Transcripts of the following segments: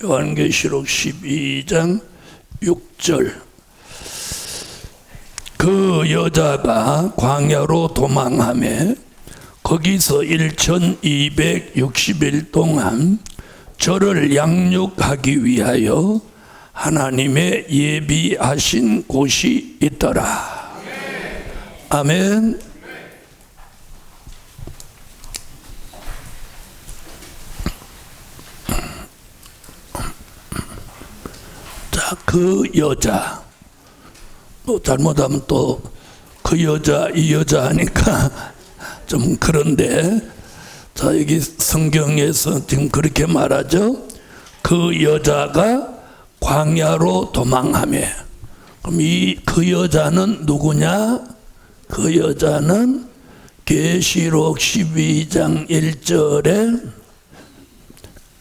요한계시록 12장 6절. 그 여자가 광야로 도망하며 거기서 1260일 동안 저를 양육하기 위하여 하나님의 예비하신 곳이 있더라. 아멘. 자, 그 여자. 또 잘못하면 또 그 여자, 이 여자 하니까 좀 그런데, 자, 여기 성경에서 지금 그렇게 말하죠. 그 여자가 광야로 도망하며. 그럼 그 여자는 누구냐? 그 여자는 계시록 12장 1절에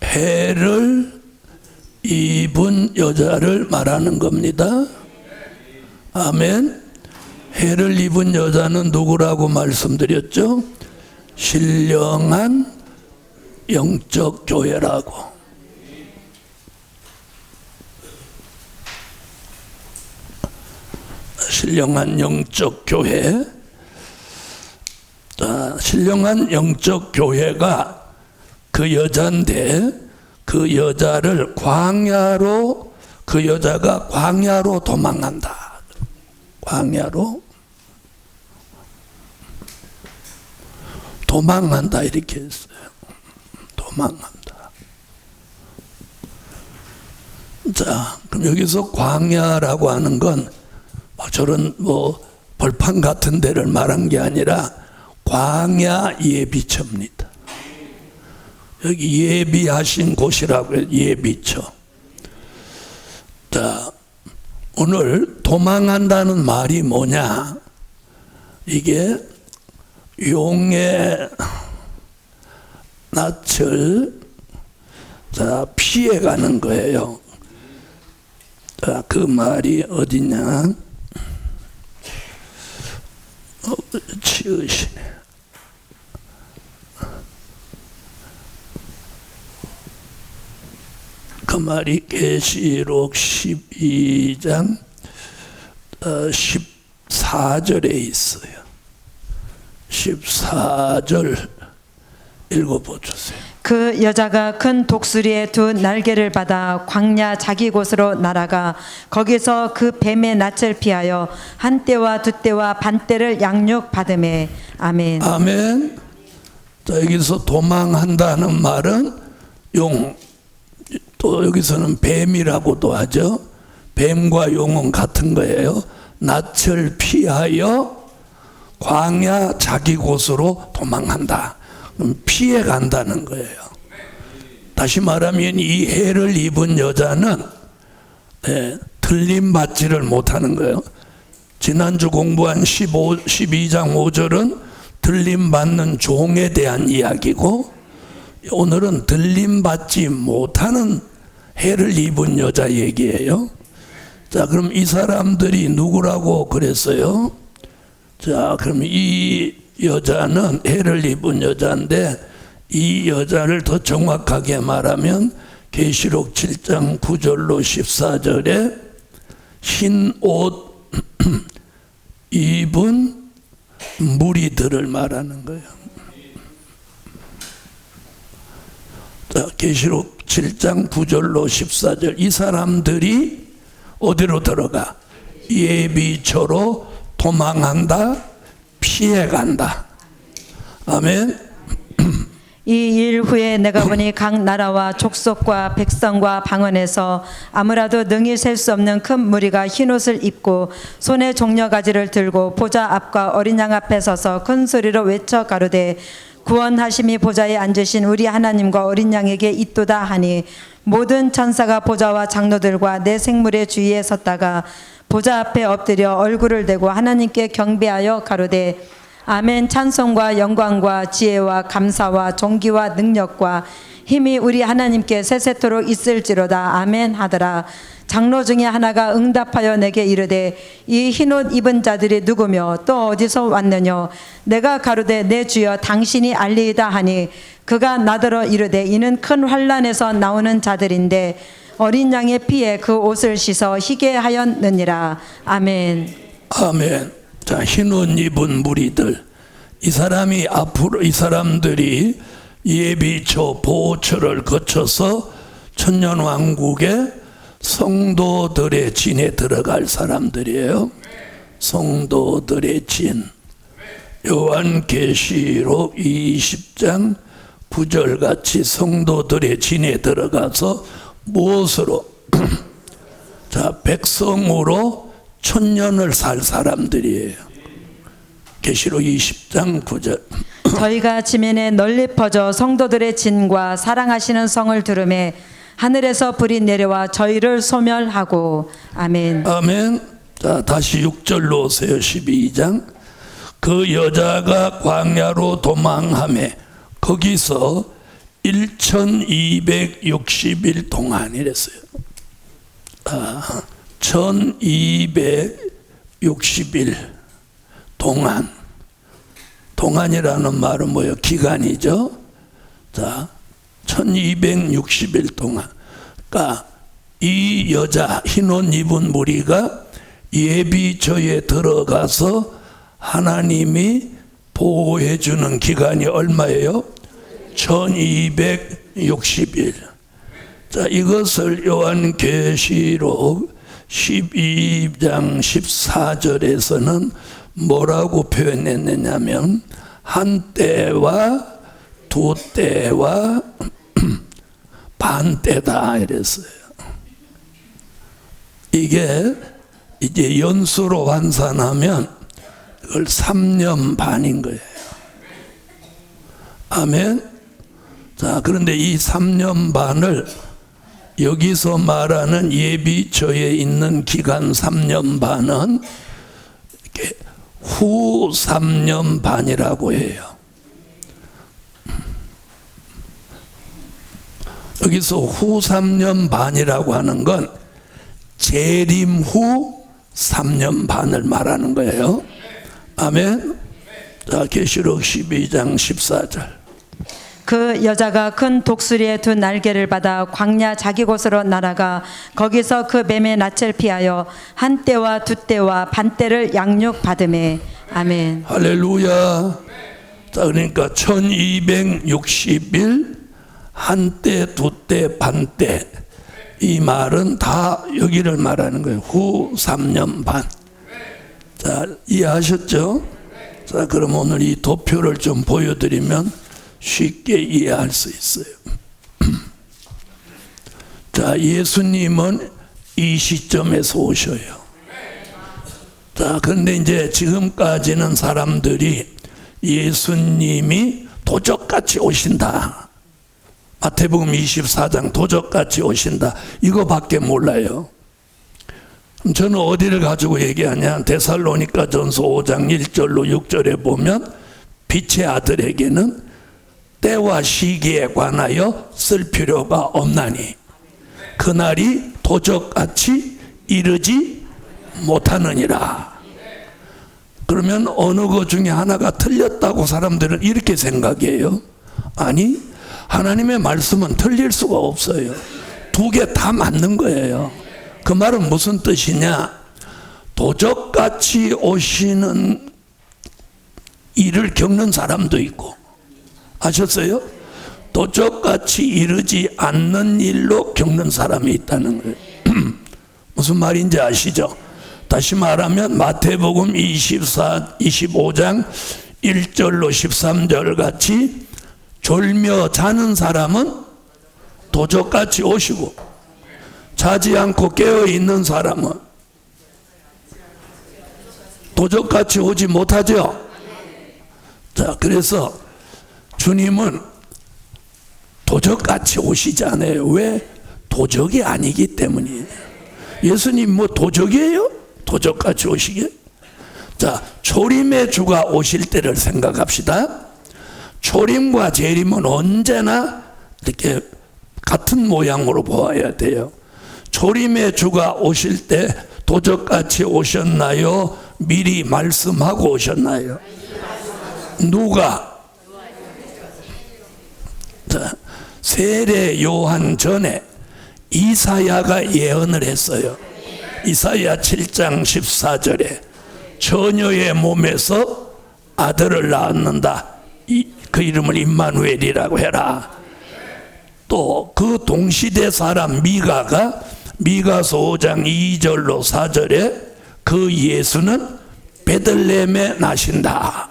해를 입은 여자를 말하는 겁니다. 아멘. 해를 입은 여자는 누구라고 말씀드렸죠? 신령한 영적 교회라고. 신령한 영적 교회. 자, 신령한 영적 교회가 그 여자인데, 그 여자를 광야로, 그 여자가 광야로 도망간다. 광야로 도망간다 이렇게 했어요. 도망간다. 자, 그럼 여기서 광야라고 하는 건 저런 벌판 같은 데를 말한 게 아니라 광야 예비처입니다. 여기 예비하신 곳이라고 해요. 예비처. 자, 오늘 도망한다는 말이 뭐냐? 이게 용의 낯을 피해가는 거예요. 자, 그 말이 어디냐? 치으시네. 그 말이 계시록 12장 14절에 있어요. 14절 읽어보세요. 그 여자가 큰 독수리의 두 날개를 받아 광야 자기 곳으로 날아가 거기서 그 뱀의 낯을 피하여 한 때와 두 때와 반 때를 양육받으매. 아멘. 아멘. 자, 여기서 도망한다는 말은 용, 또 여기서는 뱀이라고도 하죠. 뱀과 용은 같은 거예요. 낯을 피하여 광야 자기 곳으로 도망한다. 그럼 피해 간다는 거예요. 다시 말하면 이 해를 입은 여자는 들림받지를 못하는 거예요. 지난주 공부한 12장 5절은 들림받는 종에 대한 이야기고, 오늘은 들림받지 못하는 해를 입은 여자 얘기예요. 자, 그럼 이 사람들이 누구라고 그랬어요? 자, 그럼 이 여자는 해를 입은 여자인데, 이 여자를 더 정확하게 말하면 계시록 7장 9절로 14절에 흰 옷 입은 무리들을 말하는 거예요. 자, 계시록 7장 9절로 14절. 이 사람들이 어디로 들어가? 예비처로 도망한다, 피해간다. 아멘. 이 일 후에 내가 보니 각 나라와 족속과 백성과 방언에서 아무라도 능히 셀 수 없는 큰 무리가 흰옷을 입고 손에 종려가지를 들고 보좌 앞과 어린 양 앞에 서서 큰 소리로 외쳐 가로되 구원하심이 보좌에 앉으신 우리 하나님과 어린 양에게 있도다 하니, 모든 천사가 보좌와 장로들과 내 생물의 주위에 섰다가 보좌 앞에 엎드려 얼굴을 대고 하나님께 경배하여 가로되 아멘. 찬송과 영광과 지혜와 감사와 존귀와 능력과 힘이 우리 하나님께 세세토록 있을지로다. 아멘 하더라. 장로 중에 하나가 응답하여 내게 이르되 이 흰옷 입은 자들이 누구며 또 어디서 왔느뇨? 내가 가로되 내 주여 당신이 알리이다 하니 그가 나더러 이르되 이는 큰 환난에서 나오는 자들인데 어린 양의 피에 그 옷을 씻어 희게 하였느니라. 아멘. 아멘. 자, 흰옷 입은 무리들, 이 사람이 앞으로 이 사람들이 예비처 보호처를 거쳐서 천년왕국의 성도들의 진에 들어갈 사람들이에요. 성도들의 진. 요한계시록 20장 9절같이 성도들의 진에 들어가서 무엇으로? 자, 백성으로 천년을 살 사람들이에요. 계시록 20장 9절. 저희가 지면에 널리 퍼져 성도들의 진과 사랑하시는 성을 들음에 하늘에서 불이 내려와 저희를 소멸하고. 아멘. 아멘. 자, 다시 6절로 오세요. 12장. 그 여자가 광야로 도망하매 거기서 1260일 동안 이랬어요. 1260일 동안. 동안이라는 말은 뭐예요? 기간이죠. 자, 1260일 동안. 그러니까 이 여자 흰옷 입은 무리가 예비처에 들어가서 하나님이 보호해 주는 기간이 얼마예요? 1260일. 자, 이것을 요한계시록 12장 14절에서는 뭐라고 표현했느냐면 한 때와 두 때와 반 때다 이랬어요. 이게 이제 연수로 환산하면 그걸 3년 반인 거예요. 아멘. 자, 그런데 이 3년 반을 여기서 말하는 예비처에 있는 기간 3년 반은 이렇게 후 3년 반이라고 해요. 여기서 후 3년 반이라고 하는 건 재림 후 3년 반을 말하는 거예요. 아멘. 자, 계시록 12장 14절. 그 여자가 큰 독수리의 두 날개를 받아 광야 자기 곳으로 날아가 거기서 그 뱀의 낯을 피하여 한 때와 두 때와 반 때를 양육받으매. 아멘. 할렐루야. 자, 그러니까 1260일 한 때, 두 때, 반 때. 이 말은 다 여기를 말하는 거예요. 후 3년 반. 자, 이해하셨죠? 자, 그럼 오늘 이 도표를 좀 보여드리면 쉽게 이해할 수 있어요. 자, 예수님은 이 시점에서 오셔요. 자, 그런데 이제 지금까지는 사람들이 예수님이 도적같이 오신다. 마태복음 24장 도적같이 오신다. 이거밖에 몰라요. 저는 어디를 가지고 얘기하냐? 데살로니가 전서 5장 1절로 6절에 보면 빛의 아들에게는 때와 시기에 관하여 쓸 필요가 없나니 그날이 도적같이 이르지 못하느니라. 그러면 어느 것 중에 하나가 틀렸다고 사람들은 이렇게 생각해요. 아니, 하나님의 말씀은 틀릴 수가 없어요. 두 개 다 맞는 거예요. 그 말은 무슨 뜻이냐? 도적같이 오시는 일을 겪는 사람도 있고, 아셨어요? 도적같이 이르지 않는 일로 겪는 사람이 있다는 거예요. 무슨 말인지 아시죠? 다시 말하면 마태복음 25장 1절로 13절 같이 졸며 자는 사람은 도적같이 오시고 자지 않고 깨어 있는 사람은 도적같이 오지 못하죠. 자, 그래서 주님은 도적같이 오시지 않아요. 왜? 도적이 아니기 때문이에요. 예수님 뭐 도적이에요? 도적같이 오시게? 자, 초림의 주가 오실 때를 생각합시다. 초림과 재림은 언제나 이렇게 같은 모양으로 보아야 돼요. 초림의 주가 오실 때 도적같이 오셨나요? 미리 말씀하고 오셨나요? 누가? 자, 세례 요한 전에 이사야가 예언을 했어요. 이사야 7장 14절에 처녀의 몸에서 아들을 낳는다. 그 이름을 임마누엘이라고 해라. 또 그 동시대 사람 미가가 미가서 5장 2절로 4절에 그 예수는 베들레헴에 나신다.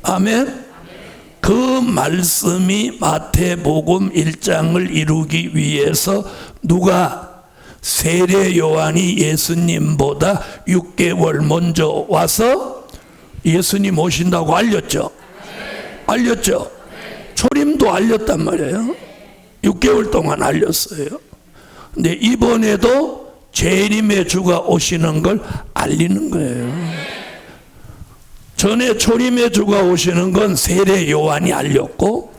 아멘. 그 말씀이 마태복음 1장을 이루기 위해서 누가 세례 요한이 예수님보다 6개월 먼저 와서 예수님 오신다고 알렸죠. 알렸죠. 초림도 알렸단 말이에요. 6개월 동안 알렸어요. 근데 이번에도 재림의 주가 오시는 걸 알리는 거예요. 전에 초림의 주가 오시는 건 세례 요한이 알렸고,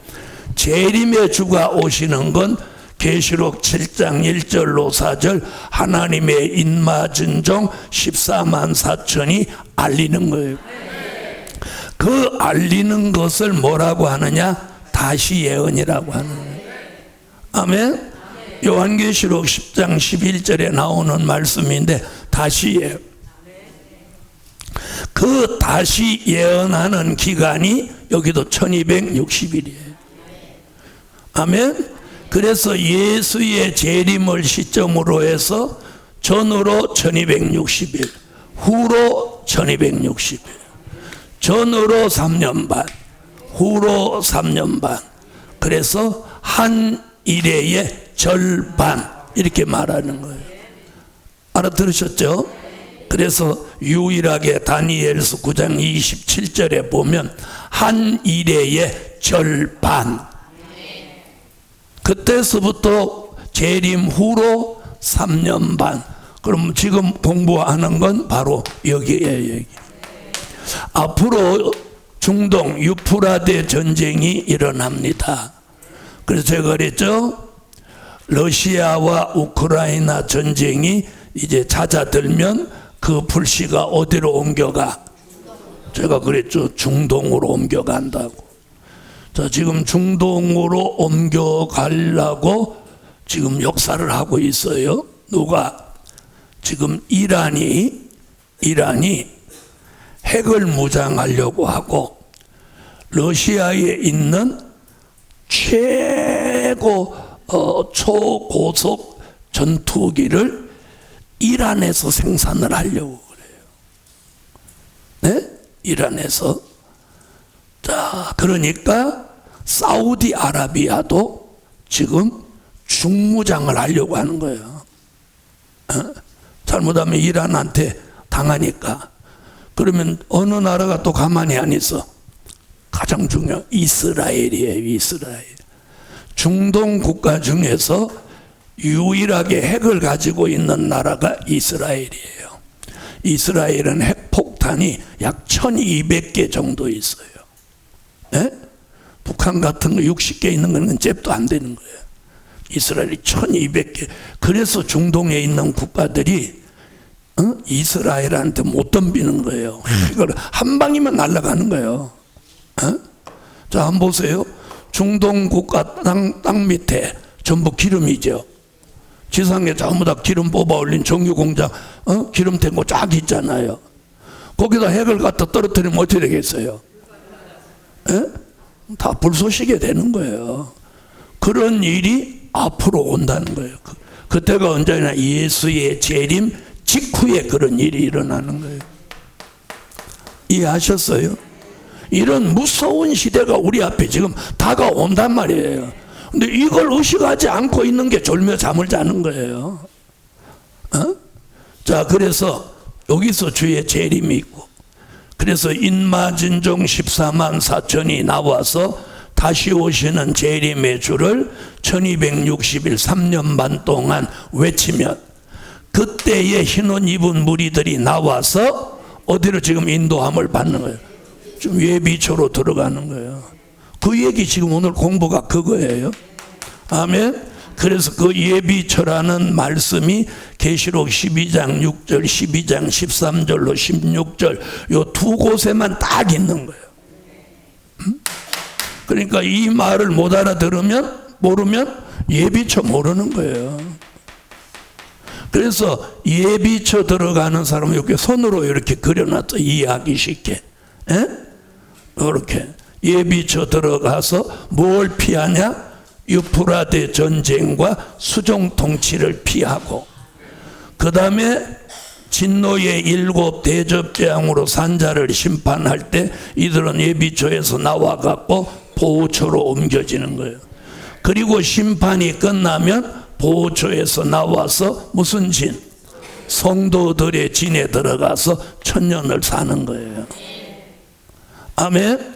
재림의 주가 오시는 건 계시록 7장 1절로 4절 하나님의 인마진종 14만 4천이 알리는 거예요. 그 알리는 것을 뭐라고 하느냐? 다시 예언이라고 하는 거예요. 아멘. 요한계시록 10장 11절에 나오는 말씀인데 다시 예언. 그 다시 예언하는 기간이 여기도 1260일이에요. 아멘. 그래서 예수의 재림을 시점으로 해서 전으로 1260일, 후로 1260일, 전으로 3년 반, 후로 3년 반. 그래서 한 일회의 절반 이렇게 말하는 거예요. 알아들으셨죠? 그래서 유일하게 다니엘서 9장 27절에 보면 한 일회의 절반. 그때서부터 재림 후로 3년 반. 그럼 지금 공부하는 건 바로 여기에요. 여기. 앞으로 중동 유프라데 전쟁이 일어납니다. 그래서 제가 그랬죠. 러시아와 우크라이나 전쟁이 이제 잦아들면 그 불씨가 어디로 옮겨가? 제가 그랬죠. 중동으로 옮겨간다고. 자, 지금 중동으로 옮겨가려고 지금 역사를 하고 있어요. 누가? 지금 이란이 핵을 무장하려고 하고, 러시아에 있는 최고 초고속 전투기를 이란에서 생산을 하려고 그래요. 네? 이란에서. 자, 그러니까 사우디아라비아도 지금 중무장을 하려고 하는 거예요. 잘못하면 이란한테 당하니까. 그러면 어느 나라가 또 가만히 안 있어? 가장 중요한 이스라엘이에요. 이스라엘. 중동 국가 중에서 유일하게 핵을 가지고 있는 나라가 이스라엘이에요. 이스라엘은 핵폭탄이 약 1200개 정도 있어요. 네? 북한 같은 거 60개 있는 거는 잽도 안 되는 거예요. 이스라엘이 1200개. 그래서 중동에 있는 국가들이 이스라엘한테 못 덤비는 거예요. 이걸 한 방이면 날아가는 거예요. 자, 한번 보세요. 중동 국가 땅 밑에 전부 기름이죠. 지상에 전부 다 기름 뽑아 올린 정유 공장, 기름 탱고 쫙 있잖아요. 거기다 핵을 갖다 떨어뜨리면 어떻게 되겠어요? 다 불쏘시게 되는 거예요. 그런 일이 앞으로 온다는 거예요. 그때가 언제나 예수의 재림 직후에 그런 일이 일어나는 거예요. 이해하셨어요? 이런 무서운 시대가 우리 앞에 지금 다가온단 말이에요. 근데 이걸 의식하지 않고 있는 게 졸며 잠을 자는 거예요. 자, 그래서 여기서 주의 재림이 있고, 그래서 인마진종 14만 4천이 나와서 다시 오시는 재림의 주를 1260일 3년 반 동안 외치면, 그때의 흰옷 입은 무리들이 나와서 어디로 지금 인도함을 받는 거예요. 좀 예비초로 들어가는 거예요. 그 얘기 지금 오늘 공부가 그거예요. 아멘. 그래서 그 예비처라는 말씀이 계시록 12장 6절, 12장 13절로 16절 요 두 곳에만 딱 있는 거예요. 그러니까 이 말을 못 알아들으면, 모르면 예비처 모르는 거예요. 그래서 예비처 들어가는 사람은 이렇게 손으로 이렇게 그려놨어. 이해하기 쉽게. 이렇게 예비처 들어가서 뭘 피하냐? 유프라데 전쟁과 수종 통치를 피하고, 그 다음에 진노의 7 대접재앙으로 산자를 심판할 때 이들은 예비처에서 나와갖고 보호처로 옮겨지는 거예요. 그리고 심판이 끝나면 보호처에서 나와서 무슨 진? 성도들의 진에 들어가서 천년을 사는 거예요. 아멘.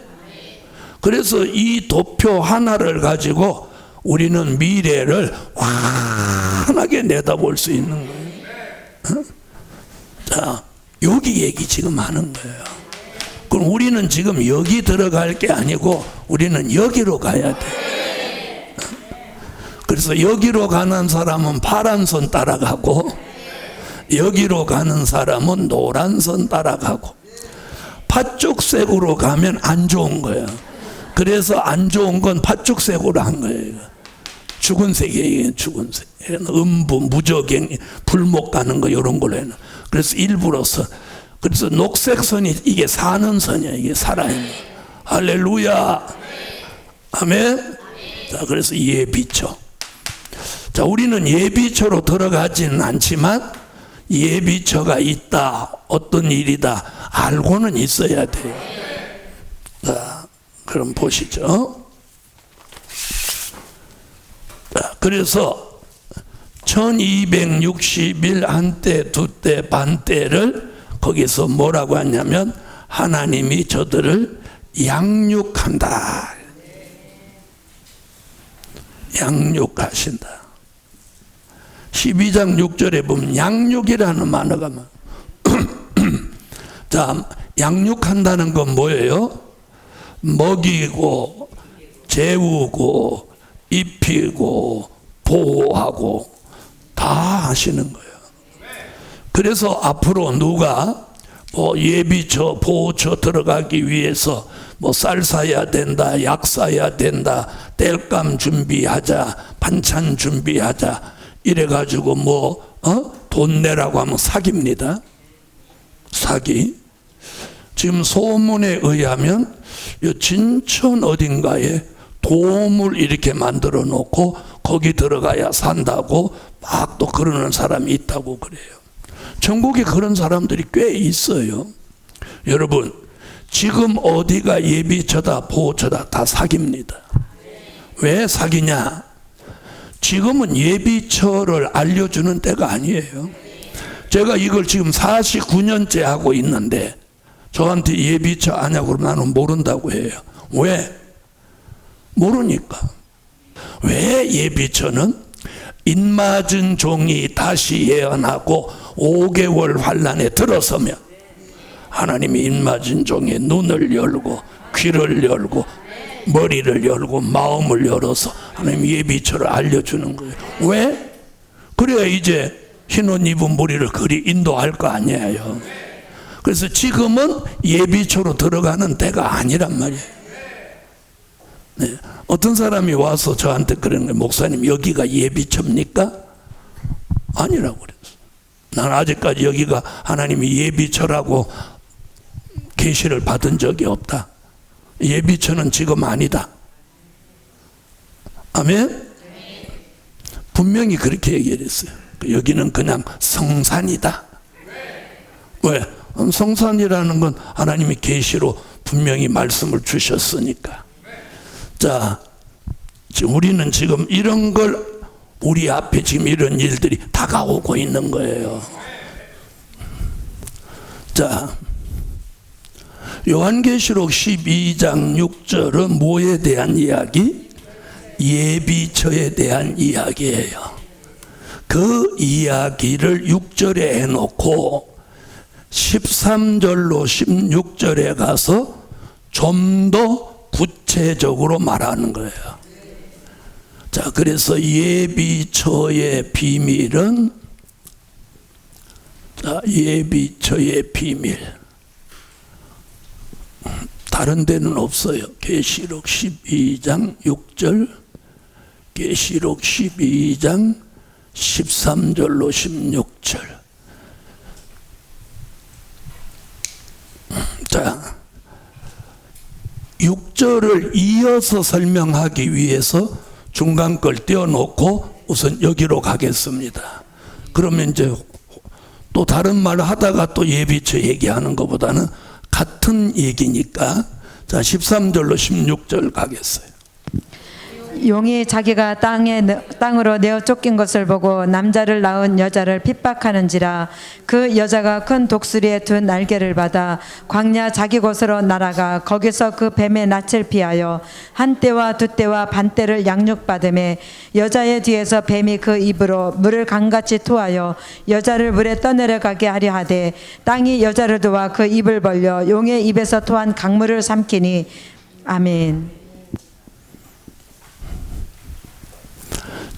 그래서 이 도표 하나를 가지고 우리는 미래를 환하게 내다볼 수 있는 거예요. 자, 여기 얘기 지금 하는 거예요. 그럼 우리는 지금 여기 들어갈 게 아니고 우리는 여기로 가야 돼. 그래서 여기로 가는 사람은 파란 선 따라가고, 여기로 가는 사람은 노란 선 따라가고, 팥죽색으로 가면 안 좋은 거예요. 그래서 안 좋은 건 팥죽색으로 한 거예요. 죽은 색이에요. 죽은 색. 음부, 무적행, 불목 가는 거 이런 걸로 해놔. 그래서 일부러서, 그래서 녹색 선이 이게 사는 선이야. 이게 살아있는. 할렐루야. 아멘. 자, 그래서 예비처. 자, 우리는 예비처로 들어가지는 않지만 예비처가 있다, 어떤 일이다 알고는 있어야 돼요. 자, 그럼 보시죠. 자, 그래서 1260일 한때, 두때, 반때를 거기서 뭐라고 하냐면 하나님이 저들을 양육한다. 양육하신다. 12장 6절에 보면 양육이라는 만화가 자, 양육한다는 건 뭐예요? 먹이고 재우고 입히고 보호하고 다 하시는 거예요. 그래서 앞으로 누가 뭐 예비처 보호처 들어가기 위해서 뭐 쌀 사야 된다, 약 사야 된다, 땔감 준비하자, 반찬 준비하자 이래가지고 돈 내라고 하면 사기입니다. 사기. 지금 소문에 의하면 진천 어딘가에 도움을 이렇게 만들어 놓고 거기 들어가야 산다고 막 또 그러는 사람이 있다고 그래요. 전국에 그런 사람들이 꽤 있어요. 여러분, 지금 어디가 예비처다 보호처다 다 사기입니다. 왜 사기냐? 지금은 예비처를 알려주는 때가 아니에요. 제가 이걸 지금 49년째 하고 있는데 저한테 예비처 아냐고 그러면 나는 모른다고 해요. 왜? 모르니까. 왜 예비처는 인맞은 종이 다시 예언하고 5개월 환란에 들어서면 하나님이 인맞은 종의 눈을 열고 귀를 열고 머리를 열고 마음을 열어서 하나님 예비처를 알려주는 거예요. 왜? 그래야 이제 흰옷 입은 무리를 그리 인도할 거 아니에요. 그래서 지금은 예비처로 들어가는 때가 아니란 말이에요. 네. 어떤 사람이 와서 저한테 그러는 거예요. 목사님, 여기가 예비처입니까? 아니라고 그랬어요. 난 아직까지 여기가 하나님이 예비처라고 계시를 받은 적이 없다. 예비처는 지금 아니다. 아멘? 분명히 그렇게 얘기를 했어요. 여기는 그냥 성산이다. 왜? 성산이라는 건 하나님이 계시로 분명히 말씀을 주셨으니까. 자, 우리는 지금 이런 걸 우리 앞에 지금 이런 일들이 다가오고 있는 거예요. 자, 요한계시록 12장 6절은 뭐에 대한 이야기? 예비처에 대한 이야기예요. 그 이야기를 6절에 해놓고 13절로 16절에 가서 좀 더 구체적으로 말하는 거예요. 자, 그래서 예비처의 비밀은, 자, 예비처의 비밀. 다른 데는 없어요. 계시록 12장 6절, 계시록 12장 13절로 16절. 자, 6절을 이어서 설명하기 위해서 중간 걸 떼어놓고 우선 여기로 가겠습니다. 그러면 이제 또 다른 말 하다가 또 예비처 얘기하는 것보다는 같은 얘기니까, 자, 13절로 16절 가겠어요. 용이 자기가 땅으로 내어 쫓긴 것을 보고 남자를 낳은 여자를 핍박하는지라. 그 여자가 큰 독수리의 두 날개를 받아 광야 자기 곳으로 날아가 거기서 그 뱀의 낯을 피하여 한 떼와 두 떼와 반 떼를 양육받음에, 여자의 뒤에서 뱀이 그 입으로 물을 강같이 토하여 여자를 물에 떠내려가게 하려 하되, 땅이 여자를 도와 그 입을 벌려 용의 입에서 토한 강물을 삼키니. 아멘.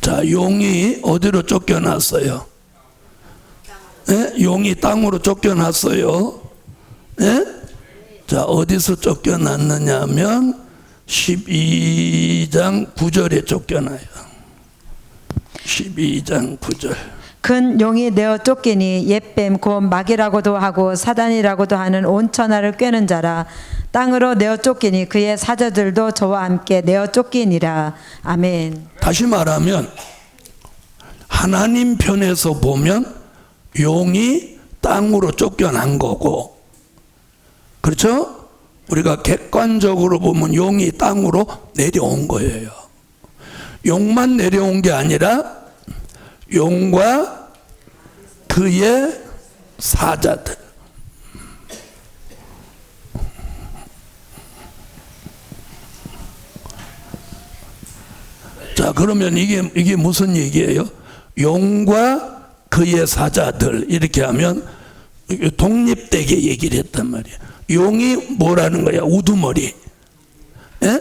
자, 용이 어디로 쫓겨났어요? 예? 용이 땅으로 쫓겨났어요. 예? 자, 어디서 쫓겨났느냐면 12장 9절에 쫓겨나요. 12장 9절. 큰 용이 내어 쫓기니 옛뱀 곧 마귀라고도 하고 사단이라고도 하는 온 천하를 꿰는 자라. 땅으로 내어 쫓기니 그의 사자들도 저와 함께 내어 쫓기니라. 아멘. 다시 말하면 하나님 편에서 보면 용이 땅으로 쫓겨난 거고, 그렇죠? 우리가 객관적으로 보면 용이 땅으로 내려온 거예요. 용만 내려온 게 아니라 용과 그의 사자들. 자, 그러면 이게 무슨 얘기예요? 용과 그의 사자들, 이렇게 하면 독립되게 얘기를 했단 말이에요. 용이 뭐라는 거야? 우두머리. 예?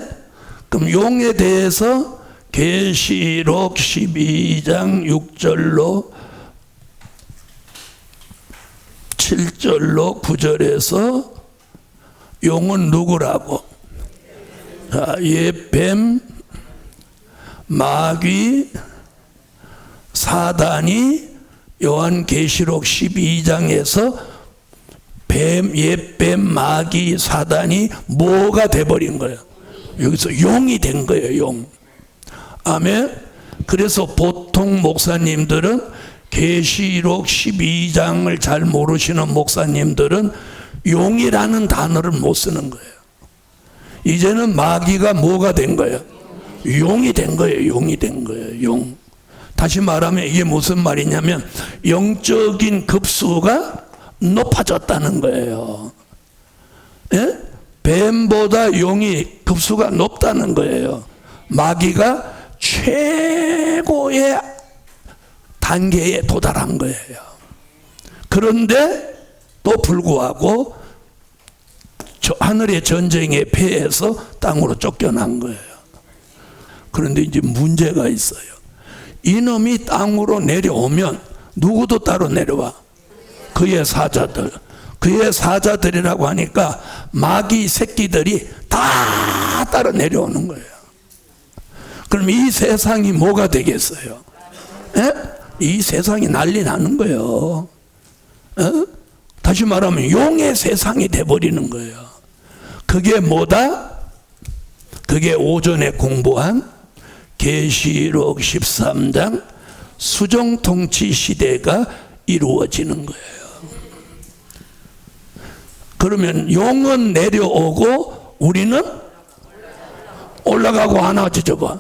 그럼 용에 대해서 계시록 12장 6절로 7절로 9절에서 용은 누구라고? 자, 옛뱀, 마귀, 사단이 요한계시록 12장에서 옛뱀, 마귀, 사단이 뭐가 돼버린 거예요? 여기서 용이 된 거예요. 용. 아멘. 그래서 보통 목사님들은, 계시록 12장을 잘 모르시는 목사님들은 용이라는 단어를 못 쓰는 거예요. 이제는 마귀가 뭐가 된 거예요? 용이 된 거예요. 용이 된 거예요. 용. 다시 말하면 이게 무슨 말이냐면 영적인 급수가 높아졌다는 거예요. 예? 뱀보다 용이 급수가 높다는 거예요. 마귀가 최고의 단계에 도달한 거예요. 그런데 또 불구하고 하늘의 전쟁에 패해서 땅으로 쫓겨난 거예요. 그런데 이제 문제가 있어요. 이놈이 땅으로 내려오면 누구도 따로 내려와. 그의 사자들. 그의 사자들이라고 하니까 마귀 새끼들이 다 따라 내려오는 거예요. 그럼 이 세상이 뭐가 되겠어요? 에? 이 세상이 난리 나는 거예요. 다시 말하면 용의 세상이 돼버리는 거예요. 그게 뭐다? 그게 오전에 공부한 계시록 13장 수정통치 시대가 이루어지는 거예요. 그러면 용은 내려오고 우리는 올라가고 하나 지져봐.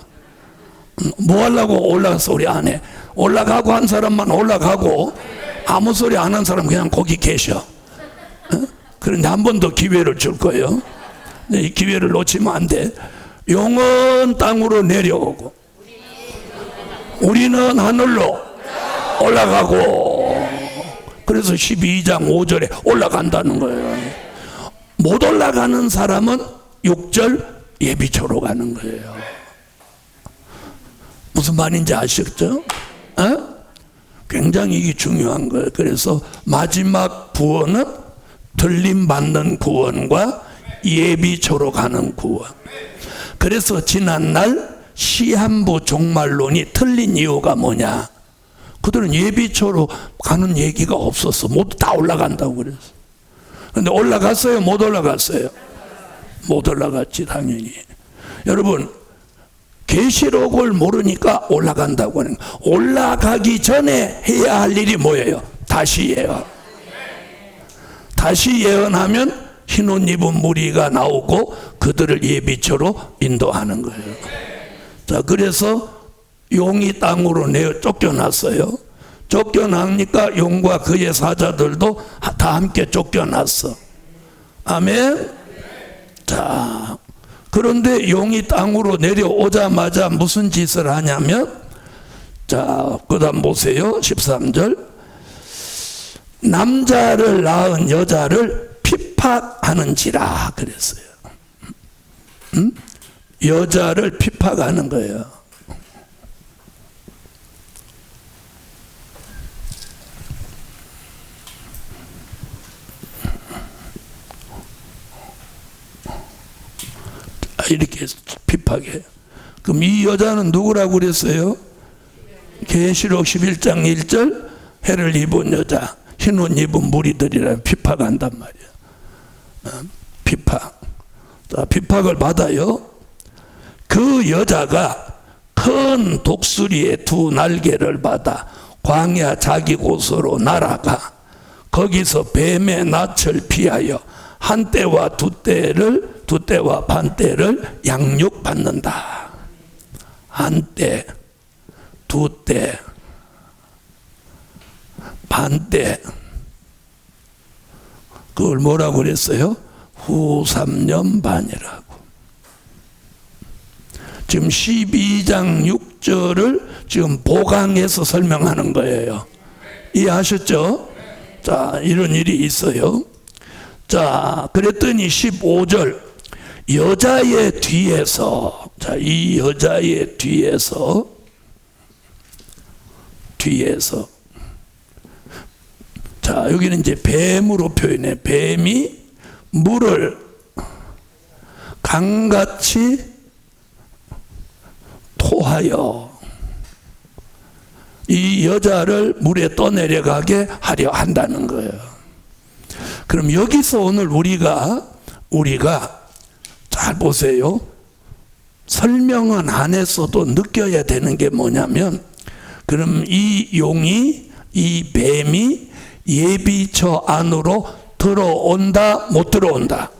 뭐 하려고 올라가서 소리 안 해? 올라가고 한 사람만 올라가고 아무 소리 안 한 사람 그냥 거기 계셔. 그런데 한 번 더 기회를 줄 거예요. 이 기회를 놓치면 안 돼. 용은 땅으로 내려오고 우리는 하늘로 올라가고. 그래서 12장 5절에 올라간다는 거예요. 못 올라가는 사람은 6절 예비처로 가는 거예요. 무슨 말인지 아시겠죠? 굉장히 이게 중요한 거예요. 그래서 마지막 구원은 들림받는 구원과 예비초로 가는 구원. 그래서 지난날 시한부 종말론이 틀린 이유가 뭐냐? 그들은 예비초로 가는 얘기가 없었어. 모두 다 올라간다고 그랬어. 근데 올라갔어요? 못 올라갔어요? 못 올라갔지, 당연히. 여러분, 계시록을 모르니까 올라간다고 하는 거예요. 올라가기 전에 해야 할 일이 뭐예요? 다시 예언. 다시 예언하면 흰 옷 입은 무리가 나오고 그들을 예비초로 인도하는 거예요. 자, 그래서 용이 땅으로 내어 쫓겨났어요. 쫓겨나니까 용과 그의 사자들도 다 함께 쫓겨났어. 아멘. 자, 그런데 용이 땅으로 내려오자마자 무슨 짓을 하냐면, 자, 그 다음 보세요. 13절. 남자를 낳은 여자를 핍박하는지라 그랬어요. 여자를 핍박하는 거예요. 이렇게 핍박해. 그럼 이 여자는 누구라고 그랬어요? 계시록 11장 1절 해를 입은 여자, 흰옷 입은 무리들이라 핍박한단 말이야. 핍박. 자, 핍박을 받아요. 그 여자가 큰 독수리의 두 날개를 받아 광야 자기 곳으로 날아가 거기서 뱀의 낯을 피하여 한 때와 두 때와 반 때를 양육받는다. 한 때, 두 때, 반 때. 그걸 뭐라고 그랬어요? 후 3년 반이라고. 지금 12장 6절을 지금 보강해서 설명하는 거예요. 이해하셨죠? 자, 이런 일이 있어요. 자, 그랬더니 15절 여자의 뒤에서, 자, 이 여자의 뒤에서 자, 여기는 이제 뱀으로 표현해. 뱀이 물을 강같이 토하여 이 여자를 물에 떠내려가게 하려 한다는 거예요. 그럼 여기서 오늘 우리가 잘 보세요. 설명은 안 했어도 느껴야 되는 게 뭐냐면, 그럼 이 용이, 이 뱀이 예비처 안으로 들어온다, 못 들어온다?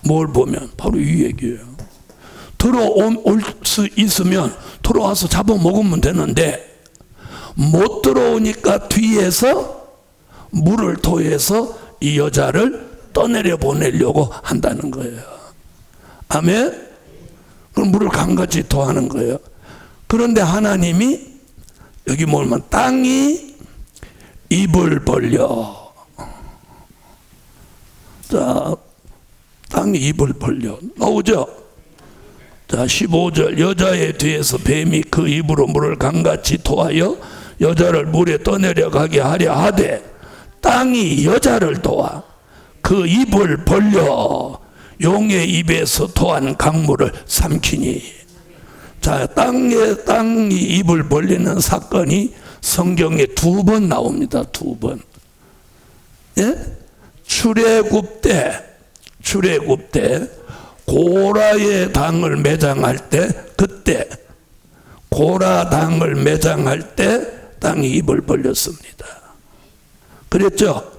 뭘 보면 바로 이 얘기예요. 들어올 수 있으면 들어와서 잡아먹으면 되는데 못 들어오니까 뒤에서 물을 토해서 이 여자를 떠내려 보내려고 한다는 거예요. 아멘? 그럼 물을 강같이 토하는 거예요. 그런데 하나님이 여기 뭐면 땅이 입을 벌려. 자, 땅이 입을 벌려. 나오죠? 자, 15절 여자의 뒤에서 뱀이 그 입으로 물을 강같이 토하여 여자를 물에 떠내려가게 하려 하되 땅이 여자를 도와 그 입을 벌려 용의 입에서 토한 강물을 삼키니. 자, 땅이 입을 벌리는 사건이 성경에 2번 나옵니다. 2번. 예? 출애굽 때 고라의 당을 매장할 때, 그때 고라 당을 매장할 때 땅이 입을 벌렸습니다. 그랬죠?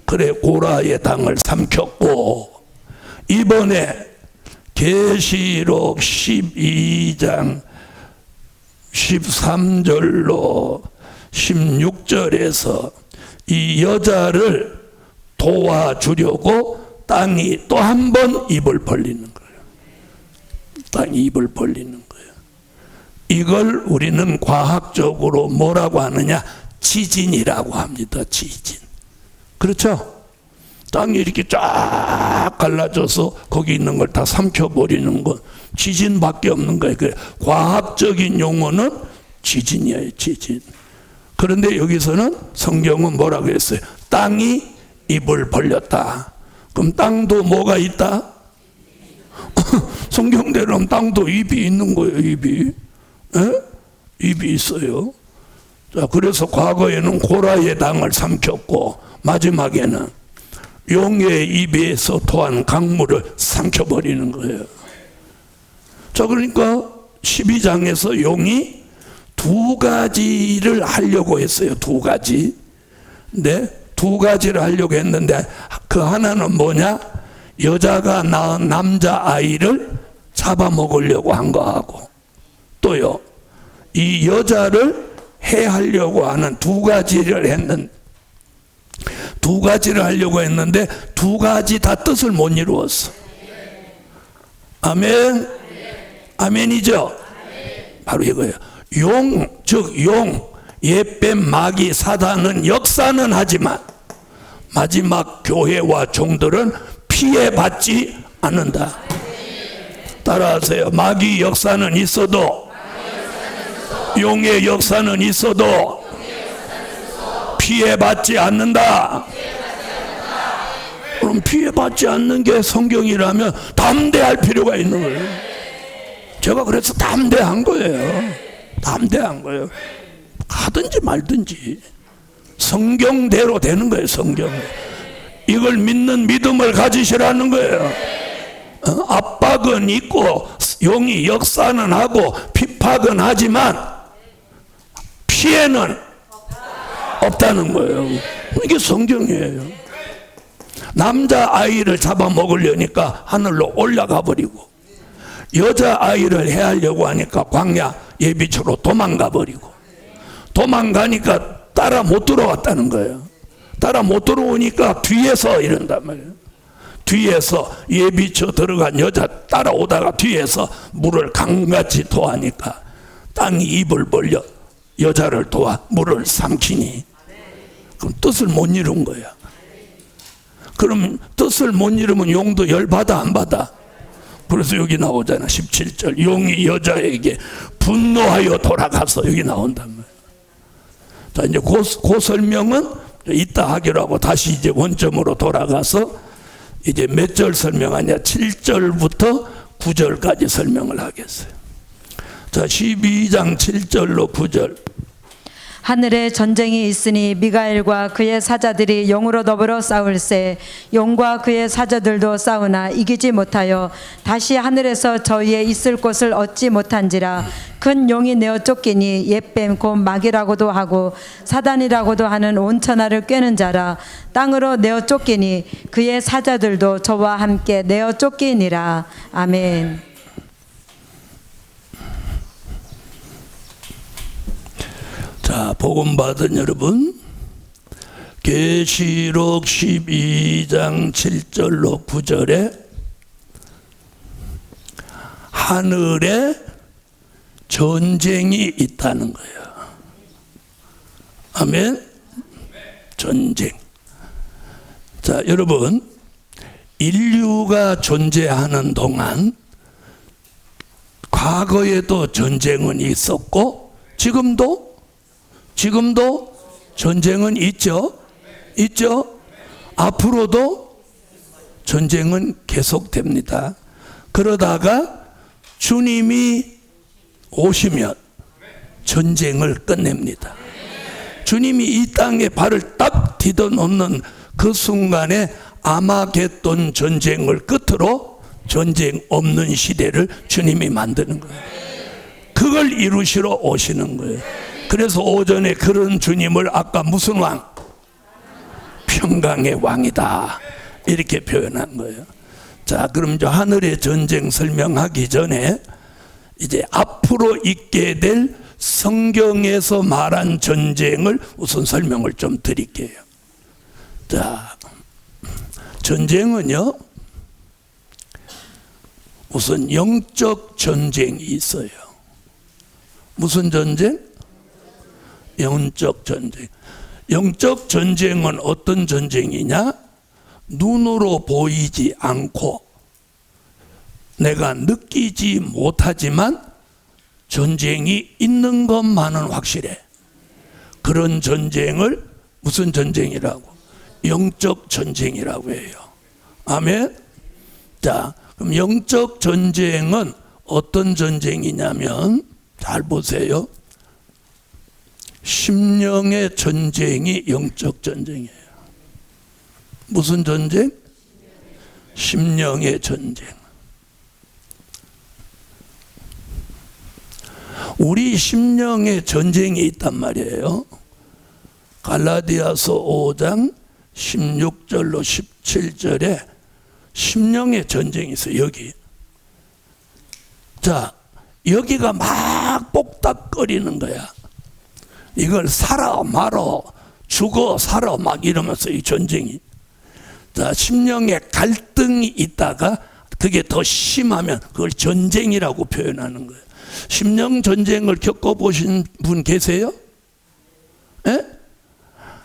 그래, 고라의 당을 삼켰고, 이번에 계시록 12장 13절로 16절에서 이 여자를 도와주려고 땅이 또 한 번 입을 벌리는 거예요. 땅이 입을 벌리는 거예요. 이걸 우리는 과학적으로 뭐라고 하느냐? 지진이라고 합니다. 지진. 그렇죠? 땅이 이렇게 쫙 갈라져서 거기 있는 걸 다 삼켜버리는 건 지진밖에 없는 거예요. 과학적인 용어는 지진이에요, 지진. 그런데 여기서는 성경은 뭐라고 했어요? 땅이 입을 벌렸다. 그럼 땅도 뭐가 있다? 성경대로는 땅도 입이 있는 거예요, 입이. 에? 입이 있어요. 자, 그래서 과거에는 고라의 땅을 삼켰고, 마지막에는 용의 입에서 토한 강물을 삼켜버리는 거예요. 자, 그러니까 12장에서 용이 두 가지를 하려고 했어요. 두 가지. 근데 두 가지를 하려고 했는데 그 하나는 뭐냐? 여자가 낳은 남자아이를 잡아먹으려고 한 거하고, 또요, 이 여자를 해하려고 하는 두 가지를 하려고 했는데 두 가지 다 뜻을 못 이루었어. 아멘. 아멘이죠. 바로 이거예요. 용, 즉 용, 옛뱀, 마귀, 사단은 역사는 하지만 마지막 교회와 종들은 피해받지 않는다. 따라하세요. 마귀 역사는 있어도, 용의 역사는 있어도 피해받지 않는다. 그럼 피해받지 않는 게 성경이라면 담대할 필요가 있는 거예요. 제가 그래서 담대한 거예요. 담대한 거예요. 하든지 말든지 성경대로 되는 거예요. 성경. 이걸 믿는 믿음을 가지시라는 거예요. 압박은 있고 용이 역사는 하고 핍박은 하지만 피해는 없다는 거예요. 이게 성경이에요. 남자아이를 잡아먹으려니까 하늘로 올라가 버리고, 여자아이를 해하려고 하니까 광야 예비초로 도망가 버리고, 도망가니까 따라 못 들어왔다는 거예요. 따라 못 들어오니까 뒤에서 이런단 말이에요. 뒤에서 예비초 들어간 여자 따라오다가 뒤에서 물을 강같이 토하니까 땅이 입을 벌려 여자를 도와 물을 삼키니, 그럼 뜻을 못 이룬 거야. 그럼 뜻을 못 이루면 용도 열받아 안 받아? 그래서 여기 나오잖아. 17절 용이 여자에게 분노하여 돌아가서, 여기 나온단 말이야. 자, 이제 그 설명은 이따 하기로 하고 다시 이제 원점으로 돌아가서 이제 몇 절 설명하냐? 7절부터 9절까지 설명을 하겠어요. 자, 12장 7절로 9절. 하늘에 전쟁이 있으니 미가엘과 그의 사자들이 용으로 더불어 싸울세. 용과 그의 사자들도 싸우나 이기지 못하여 다시 하늘에서 저희의 있을 곳을 얻지 못한지라. 큰 용이 내어 쫓기니 옛뱀 곧 마귀라고도 하고 사단이라고도 하는 온천하를 꿰는 자라. 땅으로 내어 쫓기니 그의 사자들도 저와 함께 내어 쫓기니라. 아멘. 자, 복음 받은 여러분, 계시록 12장 7절로 9절에 하늘에 전쟁이 있다는 거예요. 아멘. 전쟁. 자, 여러분, 인류가 존재하는 동안 과거에도 전쟁은 있었고 지금도 전쟁은 있죠. 앞으로도 전쟁은 계속됩니다. 그러다가 주님이 오시면 전쟁을 끝냅니다. 주님이 이 땅에 발을 딱 디뎌놓는 그 순간에 아마겟돈 전쟁을 끝으로 전쟁 없는 시대를 주님이 만드는 거예요. 그걸 이루시러 오시는 거예요. 그래서 오전에 그런 주님을 아까 무슨 왕? 평강의 왕이다, 이렇게 표현한 거예요. 자, 그럼 이제 하늘의 전쟁 설명하기 전에 이제 앞으로 있게 될 성경에서 말한 전쟁을 우선 설명을 좀 드릴게요. 자, 전쟁은요, 우선 영적 전쟁이 있어요. 무슨 전쟁? 영적 전쟁. 영적 전쟁은 어떤 전쟁이냐? 눈으로 보이지 않고 내가 느끼지 못하지만 전쟁이 있는 것만은 확실해. 그런 전쟁을 무슨 전쟁이라고? 영적 전쟁이라고 해요. 아멘. 자, 그럼 영적 전쟁은 어떤 전쟁이냐면, 잘 보세요. 심령의 전쟁이 영적 전쟁이에요. 무슨 전쟁? 심령의 전쟁. 우리 심령의 전쟁이 있단 말이에요. 갈라디아서 5장 16절로 17절에 심령의 전쟁이 있어요. 여기. 자, 여기가 막 복닥거리는 거야. 이걸 살아 말어, 죽어 살아 막 이러면서 이 전쟁이. 자, 심령의 갈등이 있다가 그게 더 심하면 그걸 전쟁이라고 표현하는 거예요. 심령 전쟁을 겪어보신 분 계세요? 에?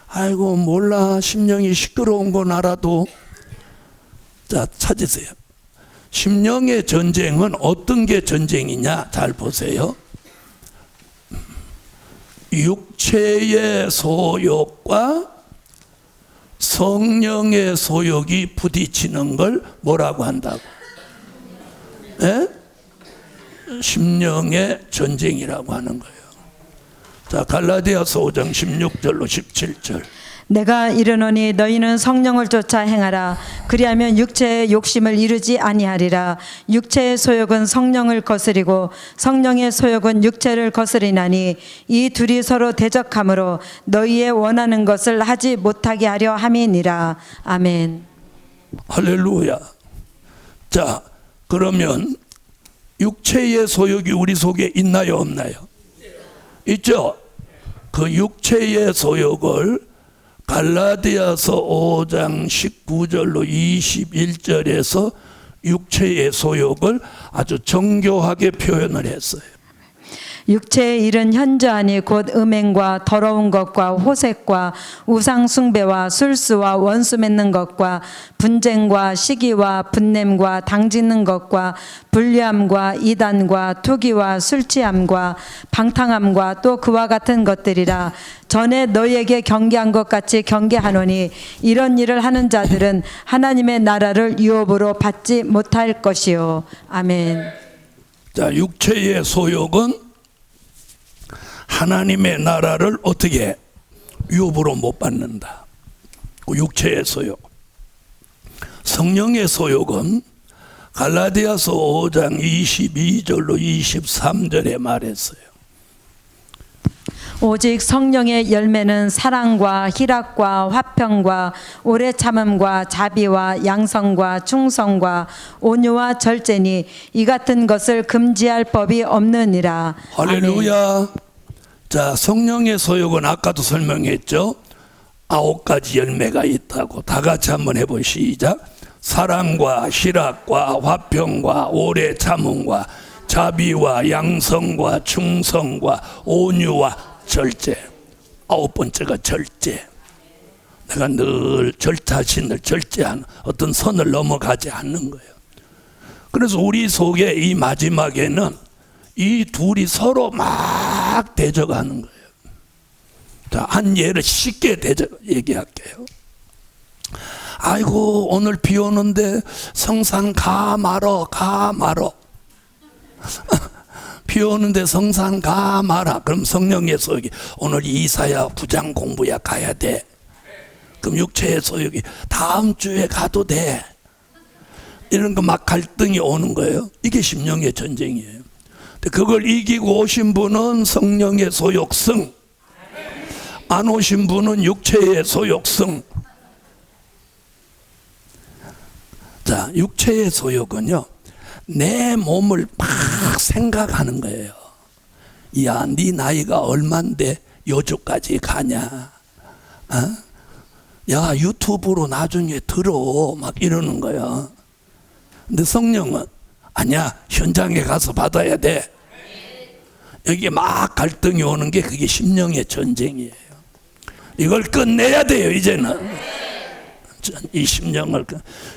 아이고 몰라, 심령이 시끄러운 건 알아도. 자, 찾으세요. 심령의 전쟁은 어떤 게 전쟁이냐? 잘 보세요. 육체의 소욕과 성령의 소욕이 부딪히는 걸 뭐라고 한다고? 에? 심령의 전쟁이라고 하는 거예요. 자, 갈라디아서 5장 16절로 17절. 내가 이르노니 너희는 성령을 쫓아 행하라. 그리하면 육체의 욕심을 이루지 아니하리라. 육체의 소욕은 성령을 거스리고 성령의 소욕은 육체를 거스리나니 이 둘이 서로 대적하므로 너희의 원하는 것을 하지 못하게 하려 함이니라. 아멘. 할렐루야. 자, 그러면 육체의 소욕이 우리 속에 있나요, 없나요? 있죠. 그 육체의 소욕을 갈라디아서 5장 19절로 21절에서 육체의 소욕을 아주 정교하게 표현을 했어요. 육체의 일은 현저하니 곧 음행과 더러운 것과 호색과 우상 숭배와 술수와 원수 맺는 것과 분쟁과 시기와 분냄과 당짓는 것과 불리함과 이단과 투기와 술취함과 방탕함과 또 그와 같은 것들이라. 전에 너희에게 경계한 것 같이 경계하노니 이런 일을 하는 자들은 하나님의 나라를 유업으로 받지 못할 것이요. 아멘. 자, 육체의 소욕은 하나님의 나라를 어떻게 유업으로 못 받는다. 육체의 소욕. 성령의 소욕은 갈라디아서 5장 22절로 23절에 말했어요. 오직 성령의 열매는 사랑과 희락과 화평과 오래 참음과 자비와 양성과 충성과 온유와 절제니 이 같은 것을 금지할 법이 없느니라. 할렐루야. 아멘. 자, 성령의 소욕은 아까도 설명했죠. 9가지 열매가 있다고. 다 같이 한번 해보시죠. 시작. 사랑과 희락과 화평과 오래 참음과 자비와 양성과 충성과 온유와 절제. 9번째가 절제. 내가 늘 자신을 절제하는 어떤 선을 넘어가지 않는 거예요. 그래서 우리 속에 이 마지막에는 이 둘이 서로 막 대적하는 거예요. 자, 한 예를 쉽게 얘기할게요. 아이고 오늘 비 오는데 성산 가 말어. 비 오는데 성산 가 마라. 그럼 성령의 소욕이 오늘 이사야 부장 공부야 가야 돼. 그럼 육체의 소욕이 다음 주에 가도 돼. 이런 거 막 갈등이 오는 거예요. 이게 심령의 전쟁이에요. 그걸 이기고 오신 분은 성령의 소욕승, 안 오신 분은 육체의 소욕승. 자, 육체의 소욕은요, 내 몸을 막 생각하는 거예요. 야, 네 나이가 얼만데 요주까지 가냐? 어? 야, 유튜브로 나중에 들어. 막 이러는 거야. 근데 성령은 아니야, 현장에 가서 받아야 돼. 여기에 막 갈등이 오는 게 그게 심령의 전쟁이에요. 이걸 끝내야 돼요, 이제는. 이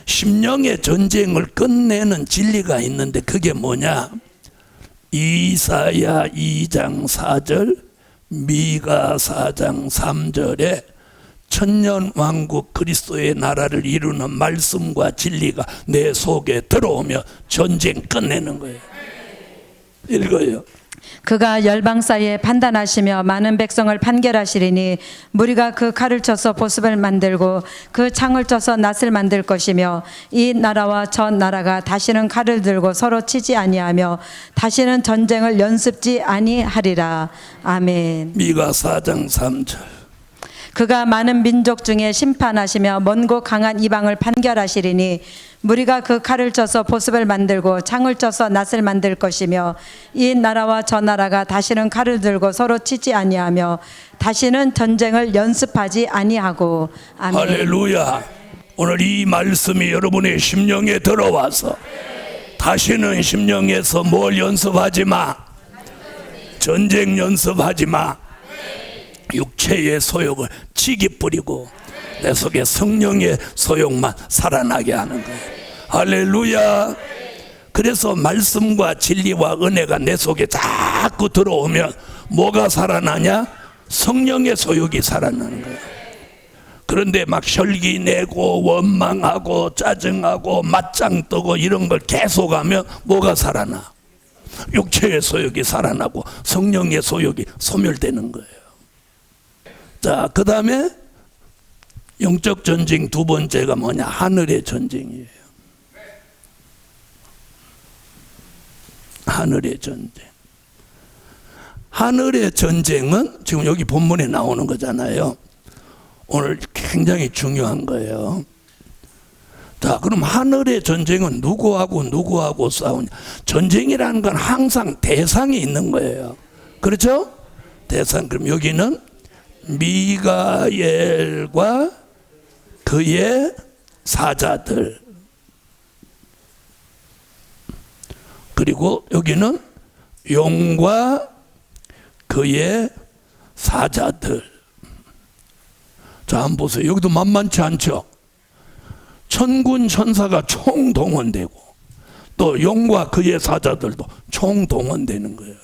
심령의 전쟁을 끝내는 진리가 있는데 그게 뭐냐? 이사야 2장 4절, 미가 4장 3절에 천년왕국 그리스도의 나라를 이루는 말씀과 진리가 내 속에 들어오며 전쟁 끝내는 거예요. 읽어요. 그가 열방 사이에 판단하시며 많은 백성을 판결하시리니 무리가 그 칼을 쳐서 보습을 만들고 그 창을 쳐서 낫을 만들 것이며 이 나라와 저 나라가 다시는 칼을 들고 서로 치지 아니하며 다시는 전쟁을 연습지 아니하리라. 아멘. 미가 4장 3절. 그가 많은 민족 중에 심판하시며 먼고 강한 이방을 판결하시리니 무리가 그 칼을 쳐서 보습을 만들고 창을 쳐서 낫을 만들 것이며 이 나라와 저 나라가 다시는 칼을 들고 서로 치지 아니하며 다시는 전쟁을 연습하지 아니하고. 아멘. 할렐루야. 오늘 이 말씀이 여러분의 심령에 들어와서 다시는 심령에서 뭘 연습하지 마. 전쟁 연습하지 마. 육체의 소욕을 치기 뿌리고 내 속에 성령의 소욕만 살아나게 하는 거예요. 할렐루야. 그래서 말씀과 진리와 은혜가 내 속에 자꾸 들어오면 뭐가 살아나냐? 성령의 소욕이 살아나는 거예요. 그런데 막 혈기 내고 원망하고 짜증하고 맞짱 뜨고 이런 걸 계속하면 뭐가 살아나? 육체의 소욕이 살아나고 성령의 소욕이 소멸되는 거예요. 자, 그 다음에 영적 전쟁 두 번째가 뭐냐? 하늘의 전쟁이에요. 하늘의 전쟁. 하늘의 전쟁은 지금 여기 본문에 나오는 거잖아요. 오늘 굉장히 중요한 거예요. 자, 그럼 하늘의 전쟁은 누구하고 싸우냐? 전쟁이라는 건 항상 대상이 있는 거예요. 그렇죠? 대상. 그럼 여기는 미가엘과 그의 사자들, 그리고 여기는 용과 그의 사자들. 자, 한번 보세요. 여기도 만만치 않죠? 천군 천사가 총동원되고 또 용과 그의 사자들도 총동원되는 거예요.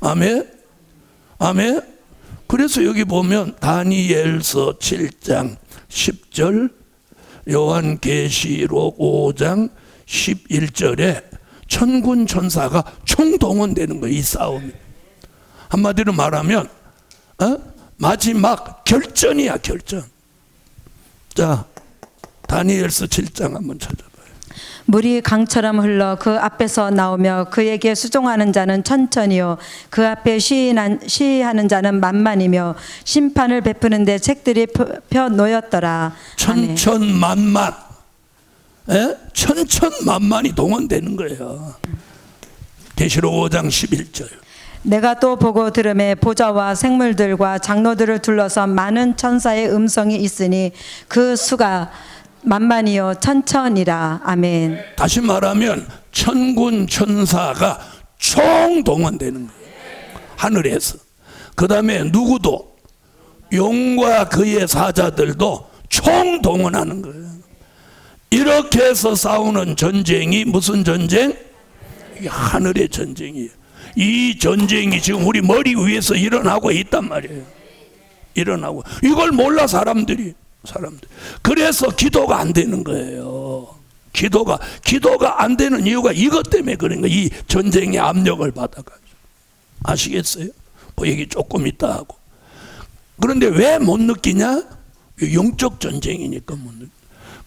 아멘? 아멘? 그래서 여기 보면 다니엘서 7장 10절, 요한계시록 5장 11절에 천군 천사가 총동원되는 거예요. 이 싸움이. 한마디로 말하면 마지막 결전이야, 결전. 자, 다니엘서 7장 한번 찾아봐요. 물이 강처럼 흘러 그 앞에서 나오며 그에게 수종하는 자는 천천히요 그 앞에 시위하는 자는 만만이며 심판을 베푸는데 책들이 펴 놓였더라. 천천만만, 천천만만이 동원되는 거예요. 계시록 5장 11절. 내가 또 보고 들음에 보좌와 생물들과 장로들을 둘러서 많은 천사의 음성이 있으니 그 수가 만만이요 천천이라. 아멘. 다시 말하면 천군 천사가 총동원되는 거예요. 하늘에서. 그 다음에 누구도 용과 그의 사자들도 총동원하는 거예요. 이렇게 해서 싸우는 전쟁이 무슨 전쟁? 이게 하늘의 전쟁이에요. 이 전쟁이 지금 우리 머리 위에서 일어나고 있단 말이에요. 일어나고. 이걸 몰라 사람들이. 그래서 기도가 안 되는 거예요. 기도가 안 되는 이유가 이것 때문에 그런 거예요. 이 전쟁의 압력을 받아가지고. 아시겠어요? 뭐 얘기 조금 있다 하고. 그런데 왜 못 느끼냐? 영적 전쟁이니까 못 느끼.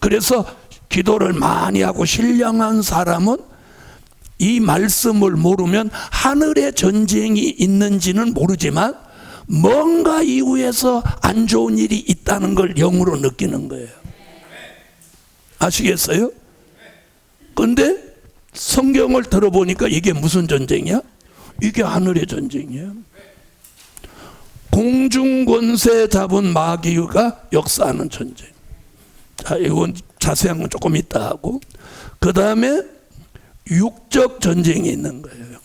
그래서 기도를 많이 하고 신령한 사람은 이 말씀을 모르면 하늘의 전쟁이 있는지는 모르지만 뭔가 이후에서 안 좋은 일이 있다는 걸 영으로 느끼는 거예요. 아시겠어요? 그런데 성경을 들어보니까 이게 무슨 전쟁이야? 이게 하늘의 전쟁이에요. 공중권세 잡은 마귀가 역사하는 전쟁. 자, 이건 자세한 건 조금 이따 하고, 그 다음에 육적 전쟁이 있는 거예요.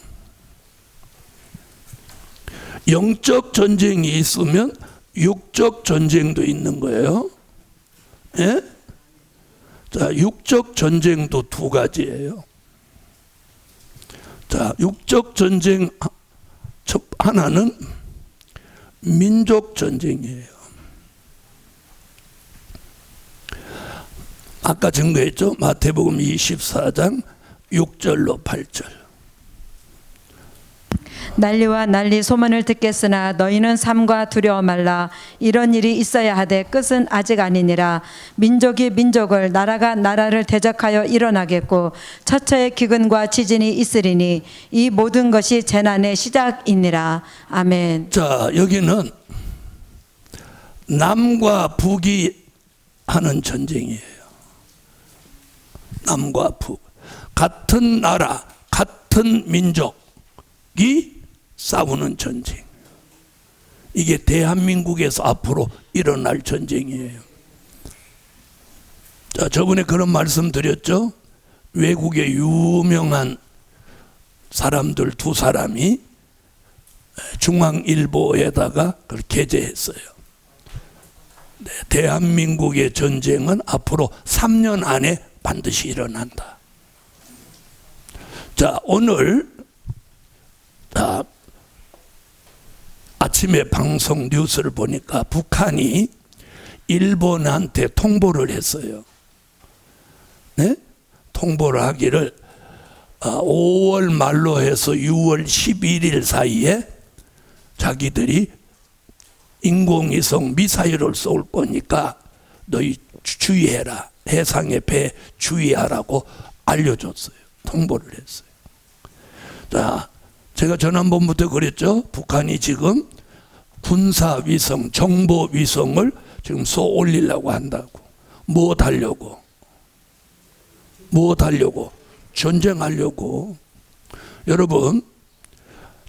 영적 전쟁이 있으면 육적 전쟁도 있는 거예요. 예? 자, 육적 전쟁도 두 가지예요. 자, 육적 전쟁 하나는 민족 전쟁이에요. 아까 증거했죠? 마태복음 24장 6절로 8절. 난리와 난리 소문을 듣겠으나 너희는 삼가 두려워 말라. 이런 일이 있어야 하되 끝은 아직 아니니라. 민족이 민족을, 나라가 나라를 대적하여 일어나겠고 처처의 기근과 지진이 있으리니 이 모든 것이 재난의 시작이니라. 아멘. 자, 여기는 남과 북이 하는 전쟁이에요. 남과 북, 같은 나라, 같은 민족이 싸우는 전쟁. 이게 대한민국에서 앞으로 일어날 전쟁이에요. 자, 저번에 그런 말씀 드렸죠? 외국의 유명한 사람들 두 사람이 중앙일보에다가 그걸 게재했어요. 네, 대한민국의 전쟁은 앞으로 3년 안에 반드시 일어난다. 자, 오늘 아침에 방송 뉴스를 보니까 북한이 일본한테 통보를 했어요. 네? 통보를 하기를 5월 말로 해서 6월 11일 사이에 자기들이 인공위성 미사일을 쏠 거니까 너희 주의해라. 해상의 배 주의하라고 알려줬어요. 통보를 했어요. 자, 제가 지난번부터 그랬죠. 북한이 지금 군사위성, 정보위성을 지금 쏘 올리려고 한다고. 무엇 하려고? 전쟁하려고. 여러분,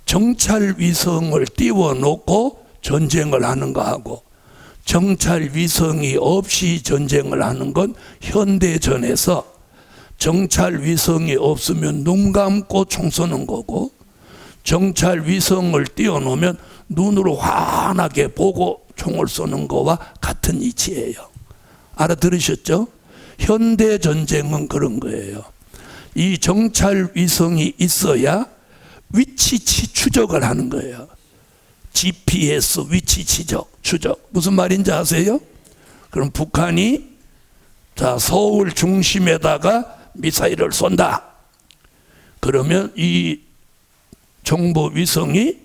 정찰위성을 띄워놓고 전쟁을 하는 거하고 정찰위성이 없이 전쟁을 하는 건 현대전에서 정찰위성이 없으면 눈 감고 총 쏘는 거고 정찰위성을 띄워놓으면 눈으로 환하게 보고 총을 쏘는 거와 같은 이치예요. 알아들으셨죠? 현대전쟁은 그런 거예요. 이 정찰위성이 있어야 위치 추적을 하는 거예요. GPS 위치 추적. 무슨 말인지 아세요? 그럼 북한이 서울 중심에다가 미사일을 쏜다. 그러면 이 정보위성이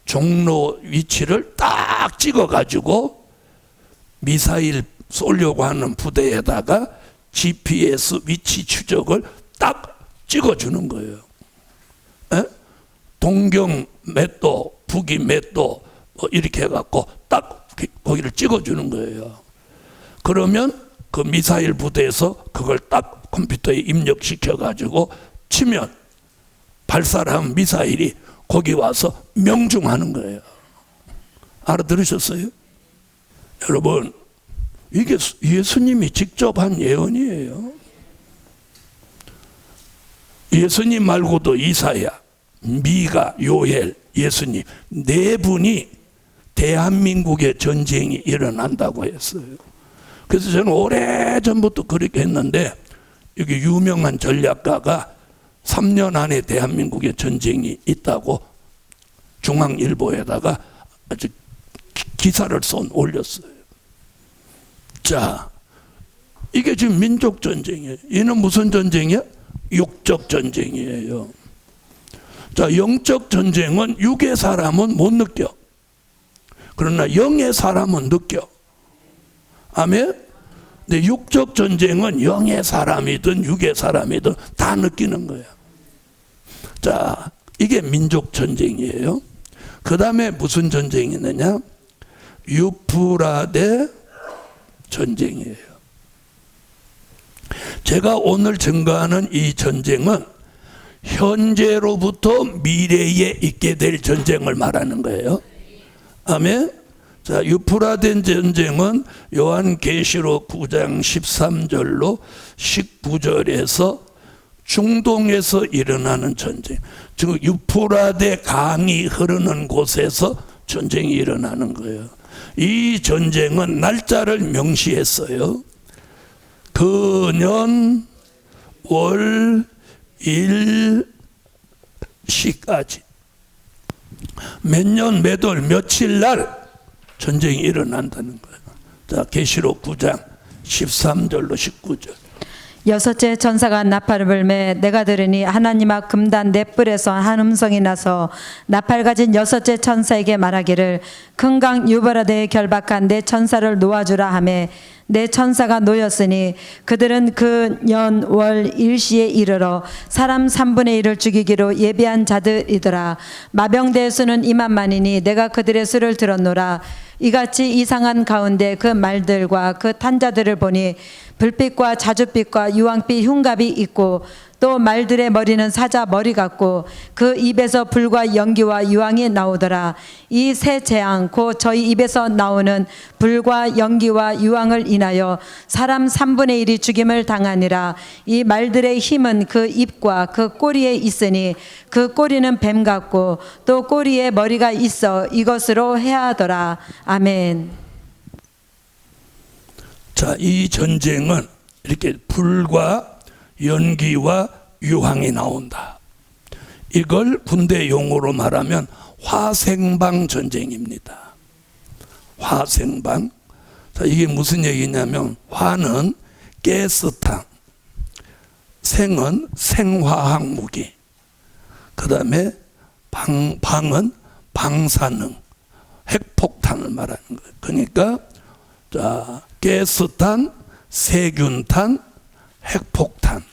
종로 위치를 딱 찍어가지고 미사일 쏘려고 하는 부대에다가 GPS 위치 추적을 딱 찍어주는 거예요. 에? 동경 몇 도, 북이 몇 도, 이렇게 해갖고 딱 거기를 찍어주는 거예요. 그러면 그 미사일 부대에서 그걸 딱 컴퓨터에 입력시켜가지고 치면 발사한 미사일이 거기 와서 명중하는 거예요. 알아들으셨어요? 여러분, 이게 예수님이 직접 한 예언이에요. 예수님 말고도 이사야, 미가, 요엘, 예수님 네 분이 대한민국의 전쟁이 일어난다고 했어요. 그래서 저는 오래전부터 그렇게 했는데 여기 유명한 전략가가 3년 안에 대한민국의 전쟁이 있다고 중앙일보에다가 아주 기사를 올렸어요. 자, 이게 지금 민족 전쟁이에요. 이는 무슨 전쟁이야? 육적 전쟁이에요. 자, 영적 전쟁은 육의 사람은 못 느껴. 그러나 영의 사람은 느껴. 아멘? 근데 육적 전쟁은 영의 사람이든 육의 사람이든 다 느끼는 거예요. 자, 이게 민족 전쟁이에요. 그 다음에 무슨 전쟁이 있느냐? 유프라데 전쟁이에요. 제가 오늘 증거하는 이 전쟁은 현재로부터 미래에 있게 될 전쟁을 말하는 거예요. 아멘. 자, 유프라데 전쟁은 요한계시록 9장 13절로 19절에서 중동에서 일어나는 전쟁. 즉 유프라데 강이 흐르는 곳에서 전쟁이 일어나는 거예요. 이 전쟁은 날짜를 명시했어요. 근연 월 일 시까지 몇 년 몇 월 며칠 날 전쟁이 일어난다는 거예요. 자, 계시록 9장 13절로 19절. 여섯째 천사가 나팔을 불매 내가 들으니 하나님 앞 금단 네 뿔에서 한 음성이 나서 나팔 가진 여섯째 천사에게 말하기를 큰 강 유브라데에 결박한 네 천사를 놓아주라 하매 네 천사가 놓였으니 그들은 그 년 월 일시에 이르러 사람 3분의 1을 죽이기로 예비한 자들이더라. 마병대의 수는 2만만이니 내가 그들의 수를 들었노라. 이같이 이상한 가운데 그 말들과 그 탄자들을 보니 불빛과 자줏빛과 유황빛 흉갑이 있고 또 말들의 머리는 사자 머리 같고 그 입에서 불과 연기와 유황이 나오더라. 이 세 재앙 곧 저희 입에서 나오는 불과 연기와 유황을 인하여 사람 3분의 1이 죽임을 당하니라. 이 말들의 힘은 그 입과 그 꼬리에 있으니 그 꼬리는 뱀 같고 또 꼬리에 머리가 있어 이것으로 해하더라. 아멘. 자, 이 전쟁은 이렇게 불과 연기와 유황이 나온다. 이걸 군대 용어로 말하면 화생방 전쟁입니다. 화생방. 자, 이게 무슨 얘기냐면 화는 가스탄, 생은 생화학 무기, 그 다음에 방은 방사능, 핵폭탄을 말하는 거예요. 그러니까 자, 가스탄, 세균탄, 핵폭탄,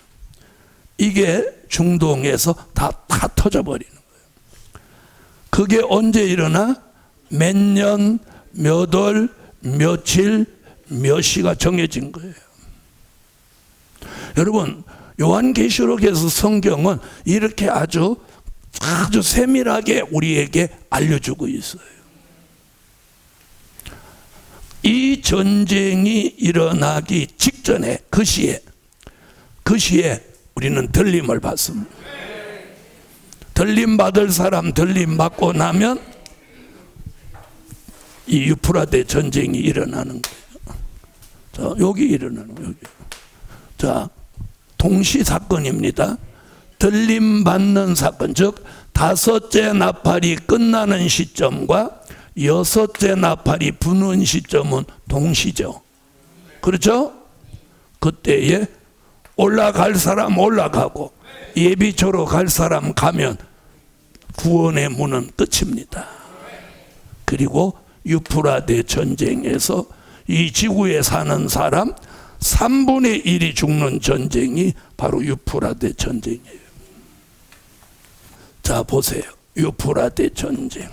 이게 중동에서 다 터져버리는 거예요. 그게 언제 일어나? 몇 년, 몇 월, 며칠, 몇 시가 정해진 거예요. 여러분, 요한계시록에서 성경은 이렇게 아주 세밀하게 우리에게 알려주고 있어요. 이 전쟁이 일어나기 직전에 그 시에 우리는 들림을 받습니다. 들림 받을 사람 들림 받고 나면 이 유프라데 전쟁이 일어나는 거예요. 자, 여기 일어나는 거예요. 여기. 자, 동시 사건입니다. 들림 받는 사건, 즉 다섯째 나팔이 끝나는 시점과 여섯째 나팔이 부는 시점은 동시죠. 그렇죠? 그때에 올라갈 사람 올라가고 예비조로 갈 사람 가면 구원의 문은 끝입니다. 그리고 유프라데 전쟁에서 이 지구에 사는 사람 3분의 1이 죽는 전쟁이 바로 유프라데 전쟁이에요. 자, 보세요. 유프라데 전쟁.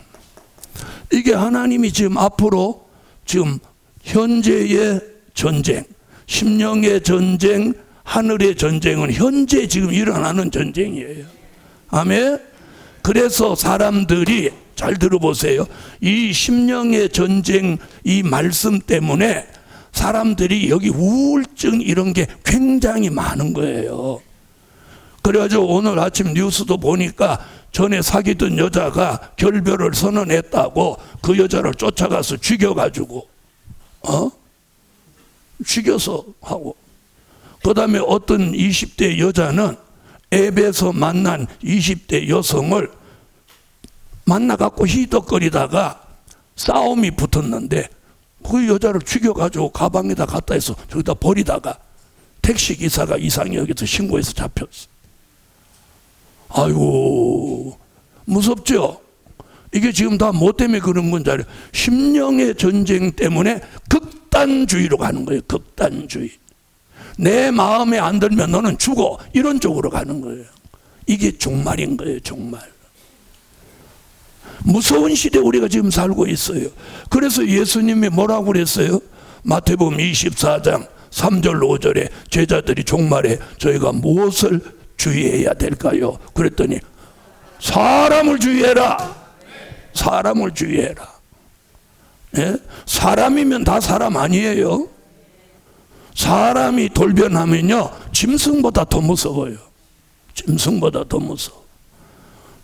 이게 하나님이 지금 앞으로 지금 현재의 전쟁, 심령의 전쟁, 하늘의 전쟁은 현재 지금 일어나는 전쟁이에요. 아멘. 그래서 사람들이 잘 들어보세요. 이 심령의 전쟁 이 말씀 때문에 사람들이 여기 우울증 이런 게 굉장히 많은 거예요. 그래가지고 오늘 아침 뉴스도 보니까 전에 사귀던 여자가 결별을 선언했다고 그 여자를 쫓아가서 죽여가지고 죽여서 하고, 그 다음에 어떤 20대 여자는 앱에서 만난 20대 여성을 만나갖고 히덕거리다가 싸움이 붙었는데 그 여자를 죽여가지고 가방에다 갖다 해서 저기다 버리다가 택시기사가 이상히 여기서 신고해서 잡혔어. 아이고, 무섭죠? 이게 지금 다 뭐 때문에 그런 건지 알아요? 심령의 전쟁 때문에 극단주의로 가는 거예요. 극단주의. 내 마음에 안 들면 너는 죽어, 이런 쪽으로 가는 거예요. 이게 종말인 거예요. 종말. 무서운 시대에 우리가 지금 살고 있어요. 그래서 예수님이 뭐라고 그랬어요? 마태복음 24장 3절 5절에 제자들이 종말에 저희가 무엇을 주의해야 될까요? 그랬더니 사람을 주의해라. 사람을 주의해라. 예? 사람이면 다 사람 아니에요. 사람이 돌변하면요 짐승보다 더 무서워요. 짐승보다 더 무서워.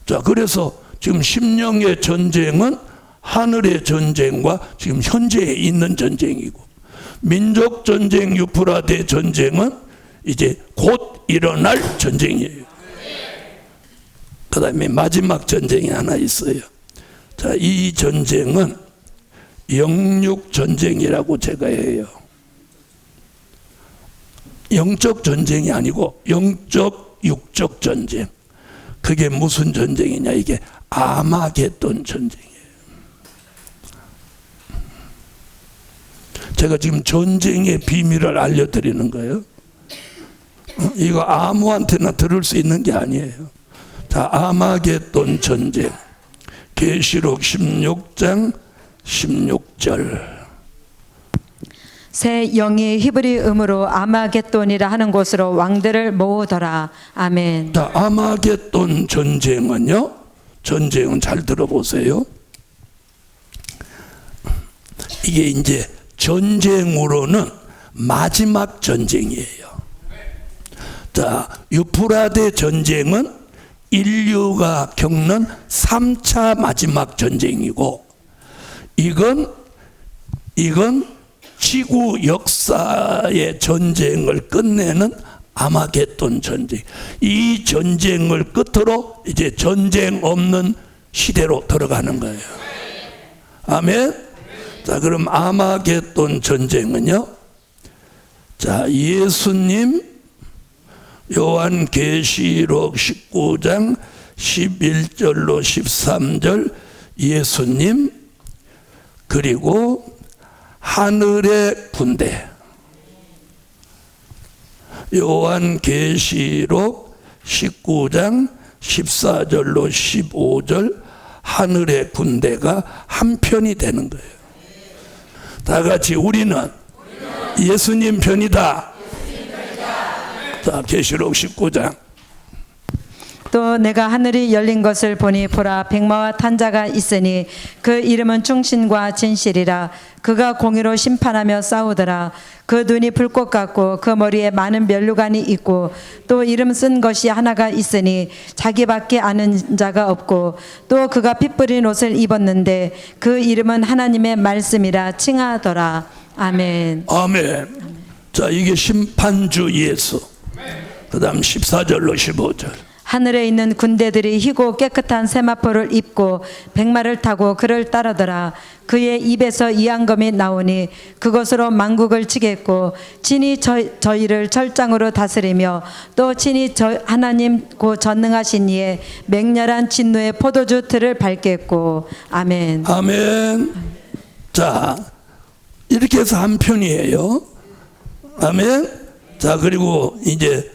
자, 그래서 지금 심령의 전쟁은 하늘의 전쟁과 지금 현재에 있는 전쟁이고, 민족 전쟁 유프라데 전쟁은 이제 곧 일어날 전쟁이에요. 그 다음에 마지막 전쟁이 하나 있어요. 자, 이 전쟁은 영육 전쟁이라고 제가 해요. 영적 전쟁이 아니고 영적 육적 전쟁. 그게 무슨 전쟁이냐? 이게 아마겟돈 전쟁이에요. 제가 지금 전쟁의 비밀을 알려드리는 거예요. 이거 아무한테나 들을 수 있는 게 아니에요. 자, 아마겟돈 전쟁. 계시록 16장 16절. 새 영이 히브리 음으로 아마겟돈이라 하는 곳으로 왕들을 모으더라. 아멘. 자, 아마겟돈 전쟁은요, 전쟁은 잘 들어보세요. 이게 이제 전쟁으로는 마지막 전쟁이에요. 자, 유프라데 전쟁은 인류가 겪는 3차 마지막 전쟁이고, 이건 지구 역사의 전쟁을 끝내는 아마겟돈 전쟁. 이 전쟁을 끝으로 이제 전쟁 없는 시대로 들어가는 거예요. 아멘. 자, 그럼 아마겟돈 전쟁은요, 자, 예수님 요한계시록 19장 11절로 13절 예수님, 그리고 하늘의 군대. 요한계시록 19장 14절로 15절 하늘의 군대가 한 편이 되는 거예요. 다 같이 우리는 예수님 편이다. 자, 계시록 19장. 또 내가 하늘이 열린 것을 보니 보라 백마와 탄 자가 있으니 그 이름은 충신과 진실이라. 그가 공의로 심판하며 싸우더라. 그 눈이 불꽃 같고 그 머리에 많은 면류관이 있고 또 이름 쓴 것이 하나가 있으니 자기밖에 아는 자가 없고 또 그가 피 뿌린 옷을 입었는데 그 이름은 하나님의 말씀이라 칭하더라. 아멘. 아멘. 자, 이게 심판주 예수. 그 다음 14절로 15절. 하늘에 있는 군대들이 희고 깨끗한 세마포를 입고 백마를 타고 그를 따르더라. 그의 입에서 이한검이 나오니 그것으로 만국을 치겠고 친히 저희를 철장으로 다스리며 또 친히 하나님 고 전능하신 이의 맹렬한 진노의 포도주 틀을 밟겠고. 아멘. 아멘. 자, 이렇게 해서 한 편이에요. 아멘. 자, 그리고 이제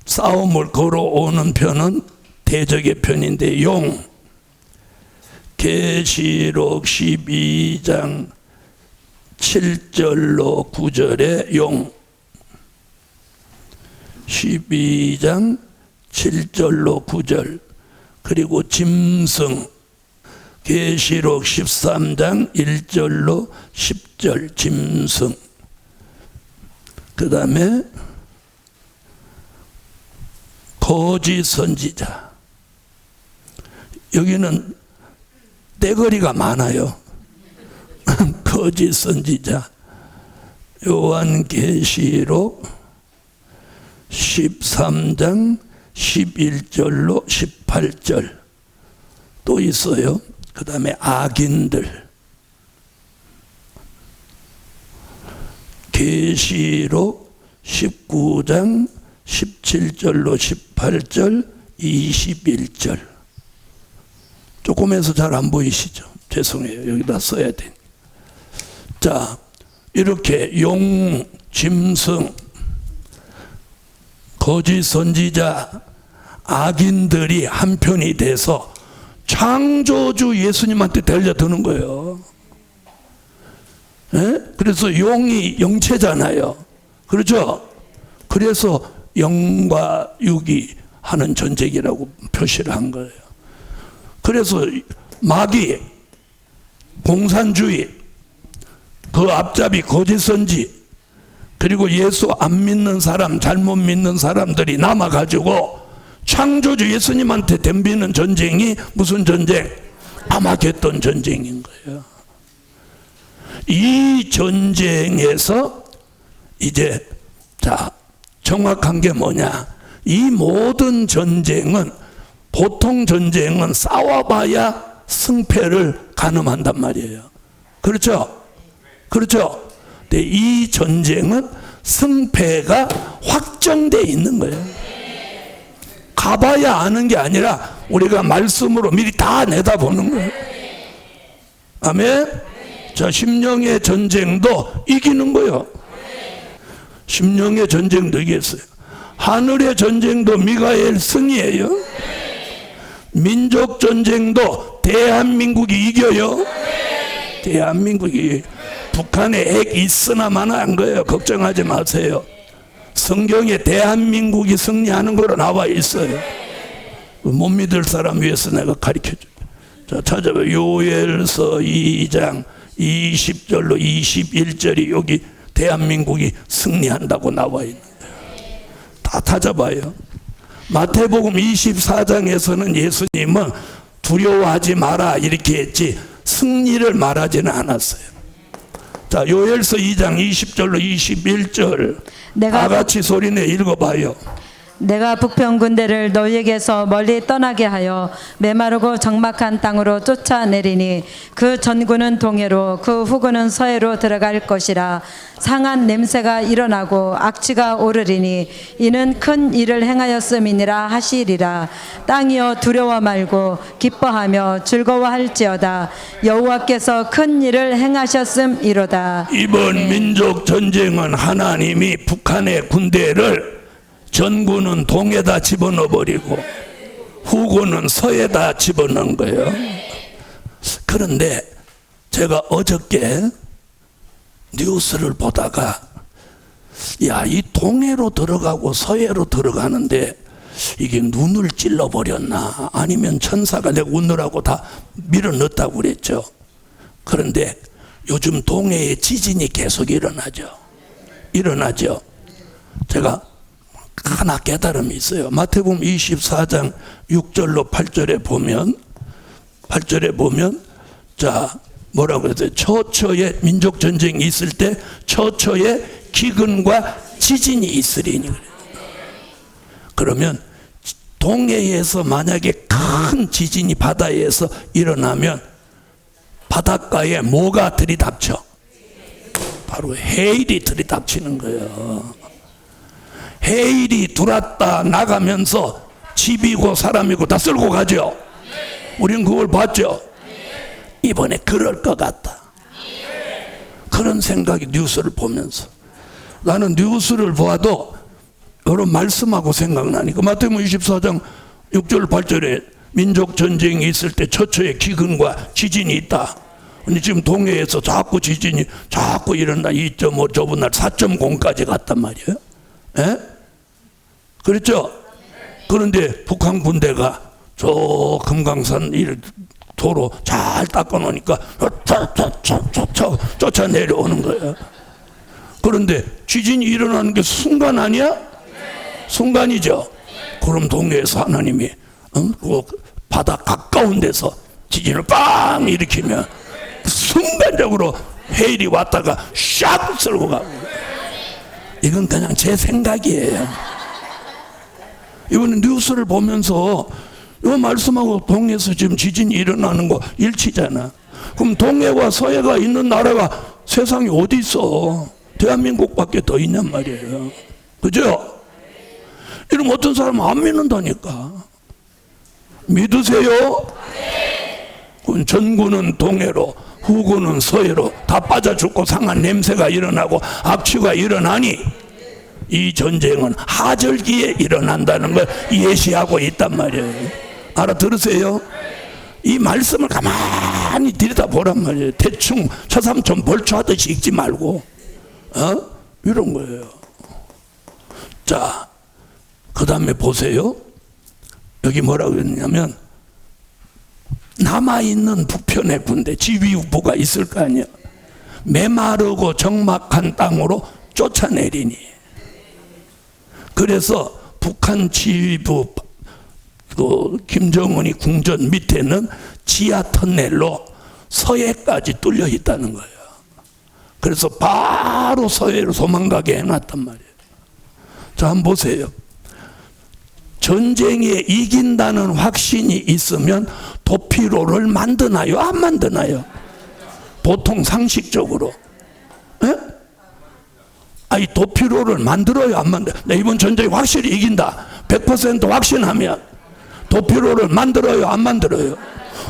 싸움을 걸어오는 편은 대적의 편인데, 용. 계시록 12장 7절로 9절에 용. 12장 7절로 9절. 그리고 짐승. 계시록 13장 1절로 10절 짐승. 그 다음에 거짓 선지자. 여기는 떼거리가 많아요. 거짓 선지자. 요한계시록 13장 11절로 18절 또 있어요. 그 다음에 악인들. 계시록 19장 17절로 18절 21절. 조금해서 잘 안 보이시죠? 죄송해요. 여기다 써야 돼. 자, 이렇게 용, 짐승, 거짓 선지자, 악인들이 한 편이 돼서 창조주 예수님한테 달려드는 거예요. 예? 그래서 용이 영체잖아요. 그렇죠? 그래서 영과 육이 하는 전쟁이라고 표시를 한 거예요. 그래서 마귀, 공산주의, 그 앞잡이 거짓 선지, 그리고 예수 안 믿는 사람, 잘못 믿는 사람들이 남아가지고 창조주 예수님한테 덤비는 전쟁이 무슨 전쟁? 아마겟돈 전쟁인 거예요. 이 전쟁에서 이제 자 정확한 게 뭐냐? 이 모든 전쟁은 보통 전쟁은 싸워봐야 승패를 가늠한단 말이에요. 그렇죠? 그렇죠? 근데 이 전쟁은 승패가 확정돼 있는 거예요. 가봐야 아는 게 아니라 우리가 말씀으로 미리 다 내다보는 거예요. 아멘? 자, 심령의 전쟁도 이기는 거예요. 심령의 전쟁도 이겼어요. 하늘의 전쟁도 미가엘 승이에요. 민족 전쟁도 대한민국이 이겨요. 대한민국이 북한에 핵 있으나 마나 한 거예요. 걱정하지 마세요. 성경에 대한민국이 승리하는 거로 나와 있어요. 못 믿을 사람 위해서 내가 가르쳐줄게요. 자, 찾아봐요. 요엘서 2장 20절로 21절이 여기 대한민국이 승리한다고 나와 있는데 다 찾아봐요. 마태복음 24장에서는 예수님은 두려워하지 마라 이렇게 했지 승리를 말하지는 않았어요. 자, 요엘서 2장 20절로 21절 다 같이 소리내 읽어봐요. 내가 북평 군대를 너희에게서 멀리 떠나게 하여 메마르고 적막한 땅으로 쫓아내리니 그 전군은 동해로 그 후군은 서해로 들어갈 것이라. 상한 냄새가 일어나고 악취가 오르리니 이는 큰 일을 행하였음이니라 하시리라. 땅이여 두려워 말고 기뻐하며 즐거워할지어다. 여호와께서 큰 일을 행하셨음이로다. 이번 민족 전쟁은 하나님이 북한의 군대를 전군은 동에다 집어넣어 버리고 후군은 서에다 집어넣은 거예요. 그런데 제가 어저께 뉴스를 보다가 야, 이 동해로 들어가고 서해로 들어가는데 이게 눈을 찔러 버렸나 아니면 천사가 내가 웃느라고 다 밀어 넣었다고 그랬죠. 그런데 요즘 동해에 지진이 계속 일어나죠. 제가 하나 깨달음이 있어요. 마태복음 24장 6절로 8절에 보면 자 뭐라고 그랬어요? 처처에 민족 전쟁이 있을 때 처처에 기근과 지진이 있으리니 그래요. 그러면 동해에서 만약에 큰 지진이 바다에서 일어나면 바닷가에 뭐가 들이닥쳐? 바로 해일이 들이닥치는 거예요. 해일이 들어왔다 나가면서 집이고 사람이고 다 쓸고 가죠. 우린 그걸 봤죠. 이번에 그럴 것 같다. 그런 생각이 뉴스를 보면서 나는 뉴스를 봐도 여러 말씀하고 생각나니까 마태복음 24장 6절 8절에 민족 전쟁이 있을 때 처처에 기근과 지진이 있다. 근데 지금 동해에서 자꾸 지진이 자꾸 일어나 2.5 저번 날 4.0까지 갔단 말이에요. 예? 그렇죠? 그런데 북한 군대가 저 금강산 도로 잘 닦아놓으니까 쫓아 내려오는 거예요. 그런데 지진이 일어나는 게 순간 아니야? 순간이죠. 그럼 동해에서 하나님이 그 바다 가까운 데서 지진을 빵 일으키면 순간적으로 해일이 왔다가 샥 쓸고 가고. 이건 그냥 제 생각이에요. 이번에 뉴스를 보면서 이 말씀하고 동해에서 지금 지진이 일어나는 거 일치잖아. 그럼 동해와 서해가 있는 나라가 세상에 어디 있어? 대한민국밖에 더 있냔 말이에요. 그죠? 이러면 어떤 사람은 안 믿는다니까. 믿으세요? 그럼 전군은 동해로 후군은 서해로 다 빠져 죽고 상한 냄새가 일어나고 악취가 일어나니 이 전쟁은 하절기에 일어난다는 걸 예시하고 있단 말이에요. 알아들으세요? 이 말씀을 가만히 들여다보란 말이에요. 대충 처삼촌 벌초하듯이 읽지 말고 이런 거예요. 자, 그 다음에 보세요. 여기 뭐라고 했냐면 남아있는 북편의 군대 지휘부가 있을 거 아니에요. 메마르고 적막한 땅으로 쫓아내리니. 그래서 북한 지휘부 김정은이 궁전 밑에는 지하 터널로 서해까지 뚫려 있다는 거예요. 그래서 바로 서해로 도망가게 해놨단 말이에요. 자, 한번 보세요. 전쟁에 이긴다는 확신이 있으면 도피로를 만드나요? 안 만드나요? 보통 상식적으로. 예? 아니, 도피로를 만들어요? 안 만들어요? 나 이번 전쟁에 확실히 이긴다 100% 확신하면 도피로를 만들어요? 안 만들어요?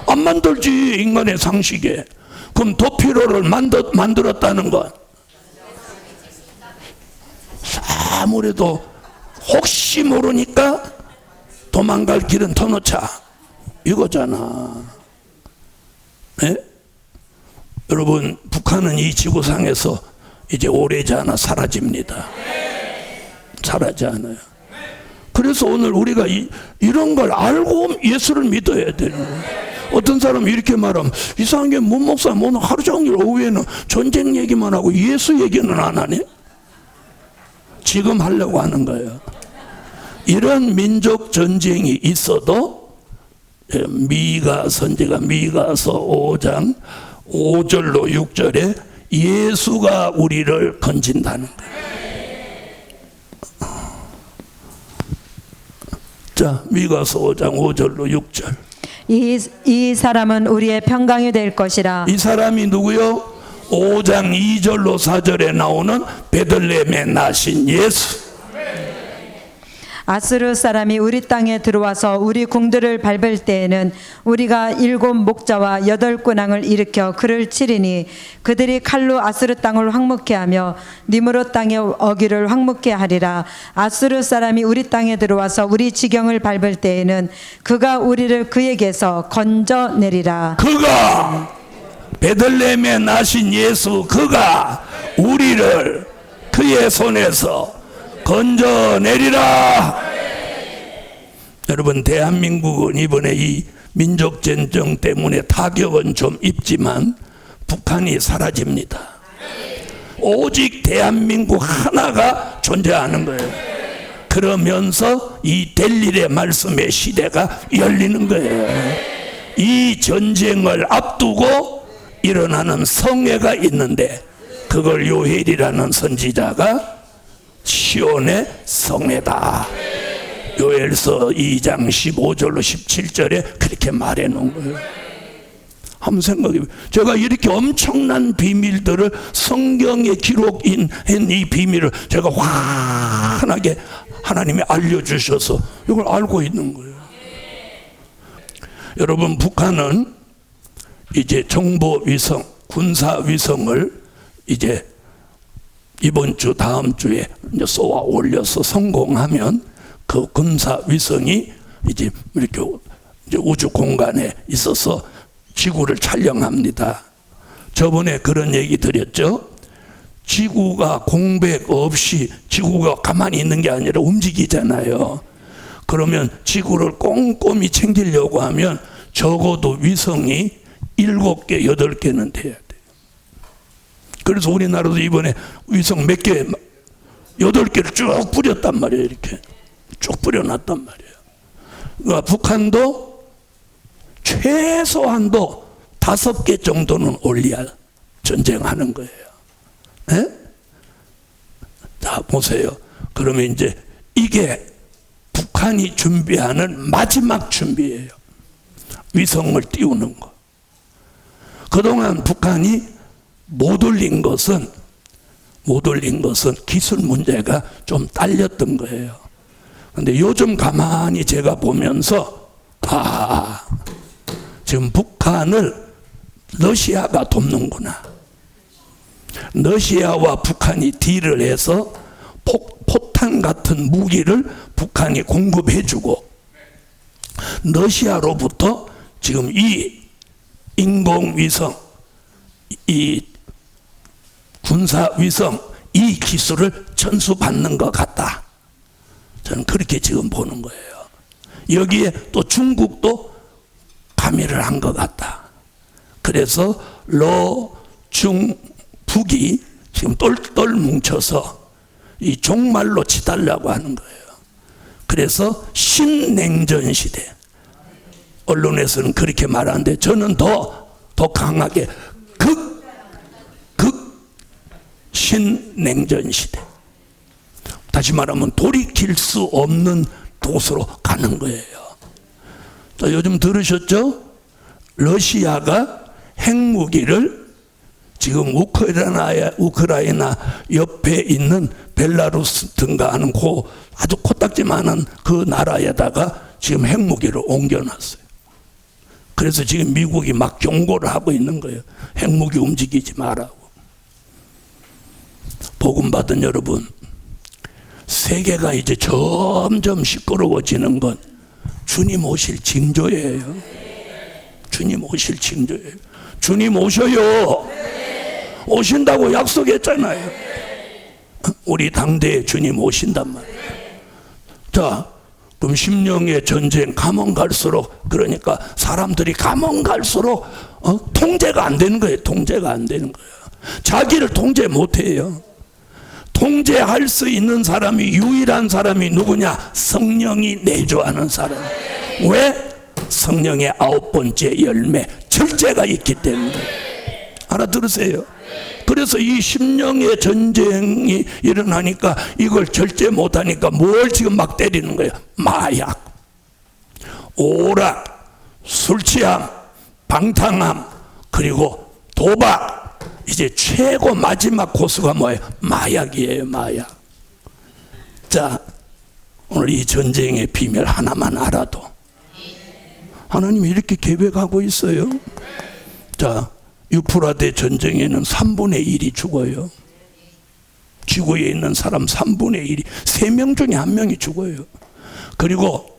안 만들지, 인간의 상식에. 그럼 도피로를 만들었다는 건 아무래도 혹시 모르니까 도망갈 길은 터놓자 이거잖아. 네? 여러분, 북한은 이 지구상에서 이제 오래지 않아 사라집니다. 사라지지 않아요. 그래서 오늘 우리가 이런 걸 알고 예수를 믿어야 되는 거예요. 어떤 사람이 이렇게 말하면, 이상하게 문 목사님 오늘 하루 종일 오후에는 전쟁 얘기만 하고 예수 얘기는 안 하네? 지금 하려고 하는 거예요. 이런 민족 전쟁이 있어도 미가 선지가 미가서 5장 5절로 6절에 예수가 우리를 건진다는 거예요. 자, 미가서 5장 5절로 6절. 이 사람은 우리의 평강이 될 것이라. 이 사람이 누구요? 5장 2절로 4절에 나오는 베들레헴에 나신 예수. 아스르 사람이 우리 땅에 들어와서 우리 궁들을 밟을 때에는 우리가 7 목자와 8 군왕을 일으켜 그를 치리니 그들이 칼로 아스르 땅을 황무케 하며 니므롯 땅의 어귀를 황무케 하리라. 아스르 사람이 우리 땅에 들어와서 우리 지경을 밟을 때에는 그가 우리를 그에게서 건져내리라. 그가 베들레헴에 나신 예수, 그가 우리를 그의 손에서 건져내리라. 여러분, 대한민국은 이번에 이 민족전쟁 때문에 타격은 좀 입지만 북한이 사라집니다. 오직 대한민국 하나가 존재하는 거예요. 그러면서 이 될 일의 말씀의 시대가 열리는 거예요. 이 전쟁을 앞두고 일어나는 성회가 있는데 그걸 요엘이라는 선지자가 시온의 성회다, 요엘서 2장 15절로 17절에 그렇게 말해 놓은 거예요. 한번 생각해 보세요. 제가 이렇게 엄청난 비밀들을 성경에 기록인 이 비밀을 제가 환하게 하나님이 알려주셔서 이걸 알고 있는 거예요. 여러분, 북한은 이제 정보위성, 군사위성을 이제 이번 주 다음 주에 이제 쏘아 올려서 성공하면 그 군사위성이 이제 이렇게 이제 우주 공간에 있어서 지구를 촬영합니다. 저번에 그런 얘기 드렸죠. 지구가 공백 없이 지구가 가만히 있는 게 아니라 움직이잖아요. 그러면 지구를 꼼꼼히 챙기려고 하면 적어도 위성이 7개, 8개는 돼야 돼요. 그래서 우리나라도 이번에 위성 몇 개, 8개를 쭉 뿌렸단 말이에요. 이렇게 쭉 뿌려놨단 말이에요. 그러니까 북한도 최소한도 5개 정도는 올려야 전쟁하는 거예요. 네? 자, 보세요. 그러면 이제 이게 북한이 준비하는 마지막 준비예요. 위성을 띄우는 거. 그동안 북한이 못 올린 것은 기술 문제가 좀 딸렸던 거예요. 근데 요즘 가만히 제가 보면서 지금 북한을 러시아가 돕는구나. 러시아와 북한이 딜을 해서 포탄 같은 무기를 북한이 공급해주고 러시아로부터 지금 이 인공위성, 이 군사위성, 이 기술을 전수받는 것 같다. 저는 그렇게 지금 보는 거예요. 여기에 또 중국도 가미를 한 것 같다. 그래서 중, 북이 지금 똘똘 뭉쳐서 이 종말로 치달라고 하는 거예요. 그래서 신냉전 시대. 언론에서는 그렇게 말하는데 저는 더 강하게 신냉전 시대. 다시 말하면 돌이킬 수 없는 곳으로 가는 거예요. 자, 요즘 들으셨죠? 러시아가 핵무기를 지금 우크라이나 옆에 있는 벨라루스 등가 하는 아주 코딱지만한 그 나라에다가 지금 핵무기를 옮겨놨어요. 그래서 지금 미국이 막 경고를 하고 있는 거예요. 핵무기 움직이지 말라고. 복음 받은 여러분, 세계가 이제 점점 시끄러워지는 건 주님 오실 징조예요. 주님 오실 징조예요. 주님 오셔요. 오신다고 약속했잖아요. 우리 당대에 주님 오신단 말이에요. 자, 그럼 심령의 전쟁 가면 갈수록, 그러니까 사람들이 가면 갈수록 통제가 안 되는 거예요. 통제가 안 되는 거예요. 자기를 통제 못 해요. 통제할 수 있는 사람이, 유일한 사람이 누구냐? 성령이 내주하는 사람. 왜? 성령의 9번째 열매, 절제가 있기 때문에. 알아들으세요? 그래서 이 심령의 전쟁이 일어나니까 이걸 절제 못하니까 뭘 지금 막 때리는 거예요? 마약, 오락, 술 취함, 방탕함, 그리고 도박. 이제 최고 마지막 고수가 뭐예요? 마약이에요. 마약. 자, 오늘 이 전쟁의 비밀 하나만 알아도 하나님이 이렇게 계획하고 있어요. 자, 유프라데 전쟁에는 3분의 1이 죽어요. 지구에 있는 사람 3분의 1이, 3명 중에 1명이 죽어요. 그리고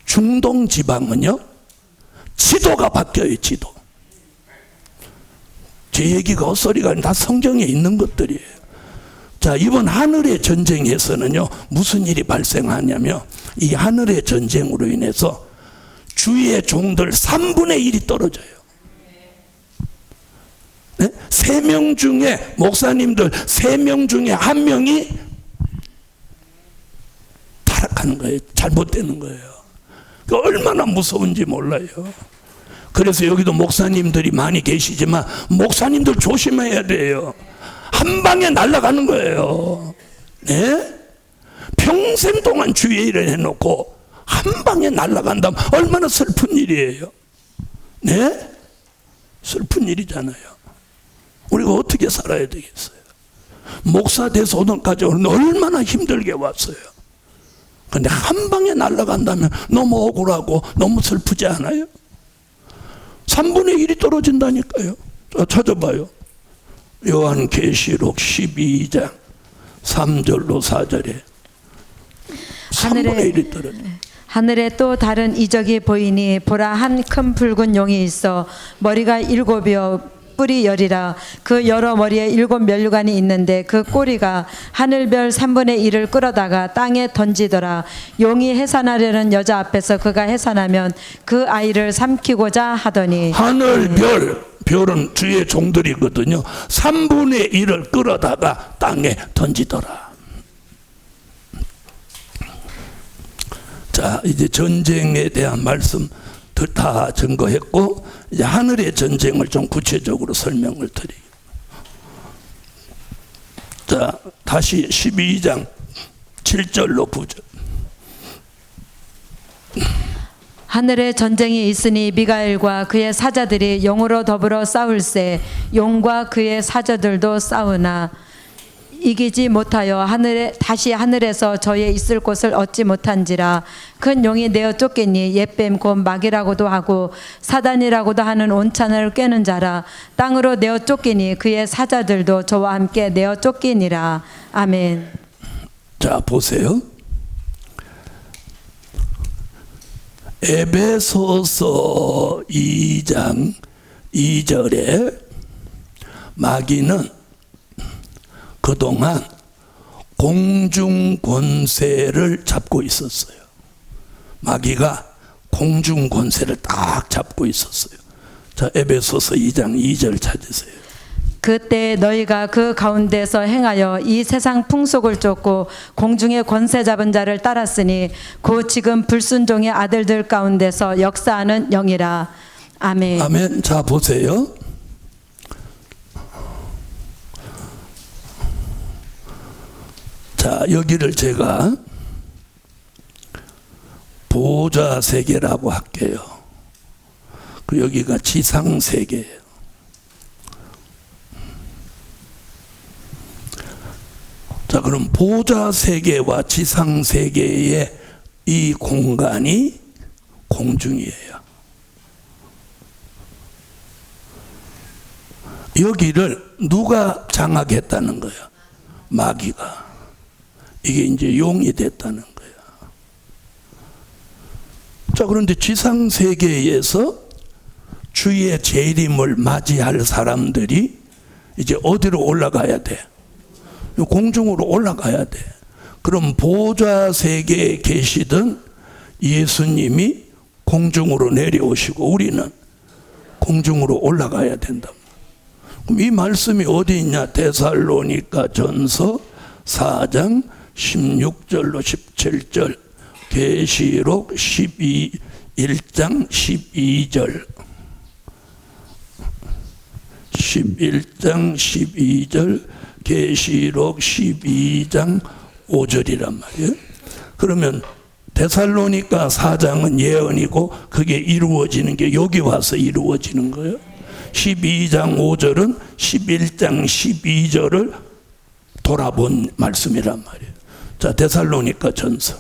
중동 지방은요, 지도가 바뀌어요. 지도. 제 얘기가 헛소리가 아니라 다 성경에 있는 것들이에요. 자, 이번 하늘의 전쟁에서는요, 무슨 일이 발생하냐면, 이 하늘의 전쟁으로 인해서 주위의 종들 3분의 1이 떨어져요. 네? 3명 중에, 목사님들 3명 중에 1명이 타락하는 거예요. 잘못되는 거예요. 얼마나 무서운지 몰라요. 그래서 여기도 목사님들이 많이 계시지만 목사님들 조심해야 돼요. 한 방에 날아가는 거예요. 네? 평생 동안 주의 일을 해놓고 한 방에 날아간다면 얼마나 슬픈 일이에요. 네? 슬픈 일이잖아요. 우리가 어떻게 살아야 되겠어요? 목사 돼서 오늘까지 얼마나 힘들게 왔어요. 근데 한 방에 날아간다면 너무 억울하고 너무 슬프지 않아요? 3분의 1이 떨어진다니까요. 찾아봐요. 요한계시록 12장 3절로 4절에 3분의 1이 떨어져. 하늘에 또 다른 이적이 보이니 보라, 한 큰 붉은 용이 있어 머리가 7이요 뿔이 10이라. 그 여러 머리에 7 면류관이 있는데 그 꼬리가 하늘별 3분의 1을 끌어다가 땅에 던지더라. 용이 해산하려는 여자 앞에서 그가 해산하면 그 아이를 삼키고자 하더니. 하늘별, 별은 주의 종들이거든요. 3분의 1을 끌어다가 땅에 던지더라. 자, 이제 전쟁에 대한 말씀 다 증거했고, 이제 하늘의 전쟁을 좀 구체적으로 설명을 드리고. 자, 다시 12장 7절로 9절. 하늘에 전쟁이 있으니 미가엘과 그의 사자들이 용으로 더불어 싸울세. 용과 그의 사자들도 싸우나 이기지 못하여 다시 하늘에서 저의 있을 곳을 얻지 못한지라. 큰 용이 내어 쫓겠니 옛뱀 곧 마귀라고도 하고 사단이라고도 하는 온찬을 꿰는 자라. 땅으로 내어 쫓기니 그의 사자들도 저와 함께 내어 쫓기니라. 아멘. 자, 보세요. 에베소서 2장 2절에 마귀는 그동안 공중 권세를 잡고 있었어요. 마귀가 공중 권세를 딱 잡고 있었어요. 자, 에베소서 2장 2절 찾으세요. 그때 너희가 그 가운데서 행하여 이 세상 풍속을 쫓고 공중의 권세 잡은 자를 따랐으니 곧 지금 불순종의 아들들 가운데서 역사하는 영이라. 아멘. 아멘. 자, 보세요. 자, 여기를 제가 보좌 세계라고 할게요. 그 여기가 지상 세계예요. 자, 그럼 보좌 세계와 지상 세계의 이 공간이 공중이에요. 여기를 누가 장악했다는 거예요? 마귀가. 이게 이제 용이 됐다는 거예요. 자, 그런데 지상 세계에서 주의 재림을 맞이할 사람들이 이제 어디로 올라가야 돼? 공중으로 올라가야 돼. 그럼 보좌 세계에 계시던 예수님이 공중으로 내려오시고 우리는 공중으로 올라가야 된다. 그럼 이 말씀이 어디 있냐? 데살로니가 전서 4장 16절로 17절, 계시록 1장 12절, 11장 12절, 계시록 12장 5절이란 말이에요. 그러면 데살로니가 4장은 예언이고 그게 이루어지는 게 여기 와서 이루어지는 거예요. 12장 5절은 11장 12절을 돌아본 말씀이란 말이에요. 자, 데살로니가 전서.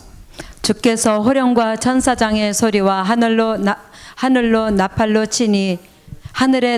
주께서 호령과 천사장의 소리와 하늘의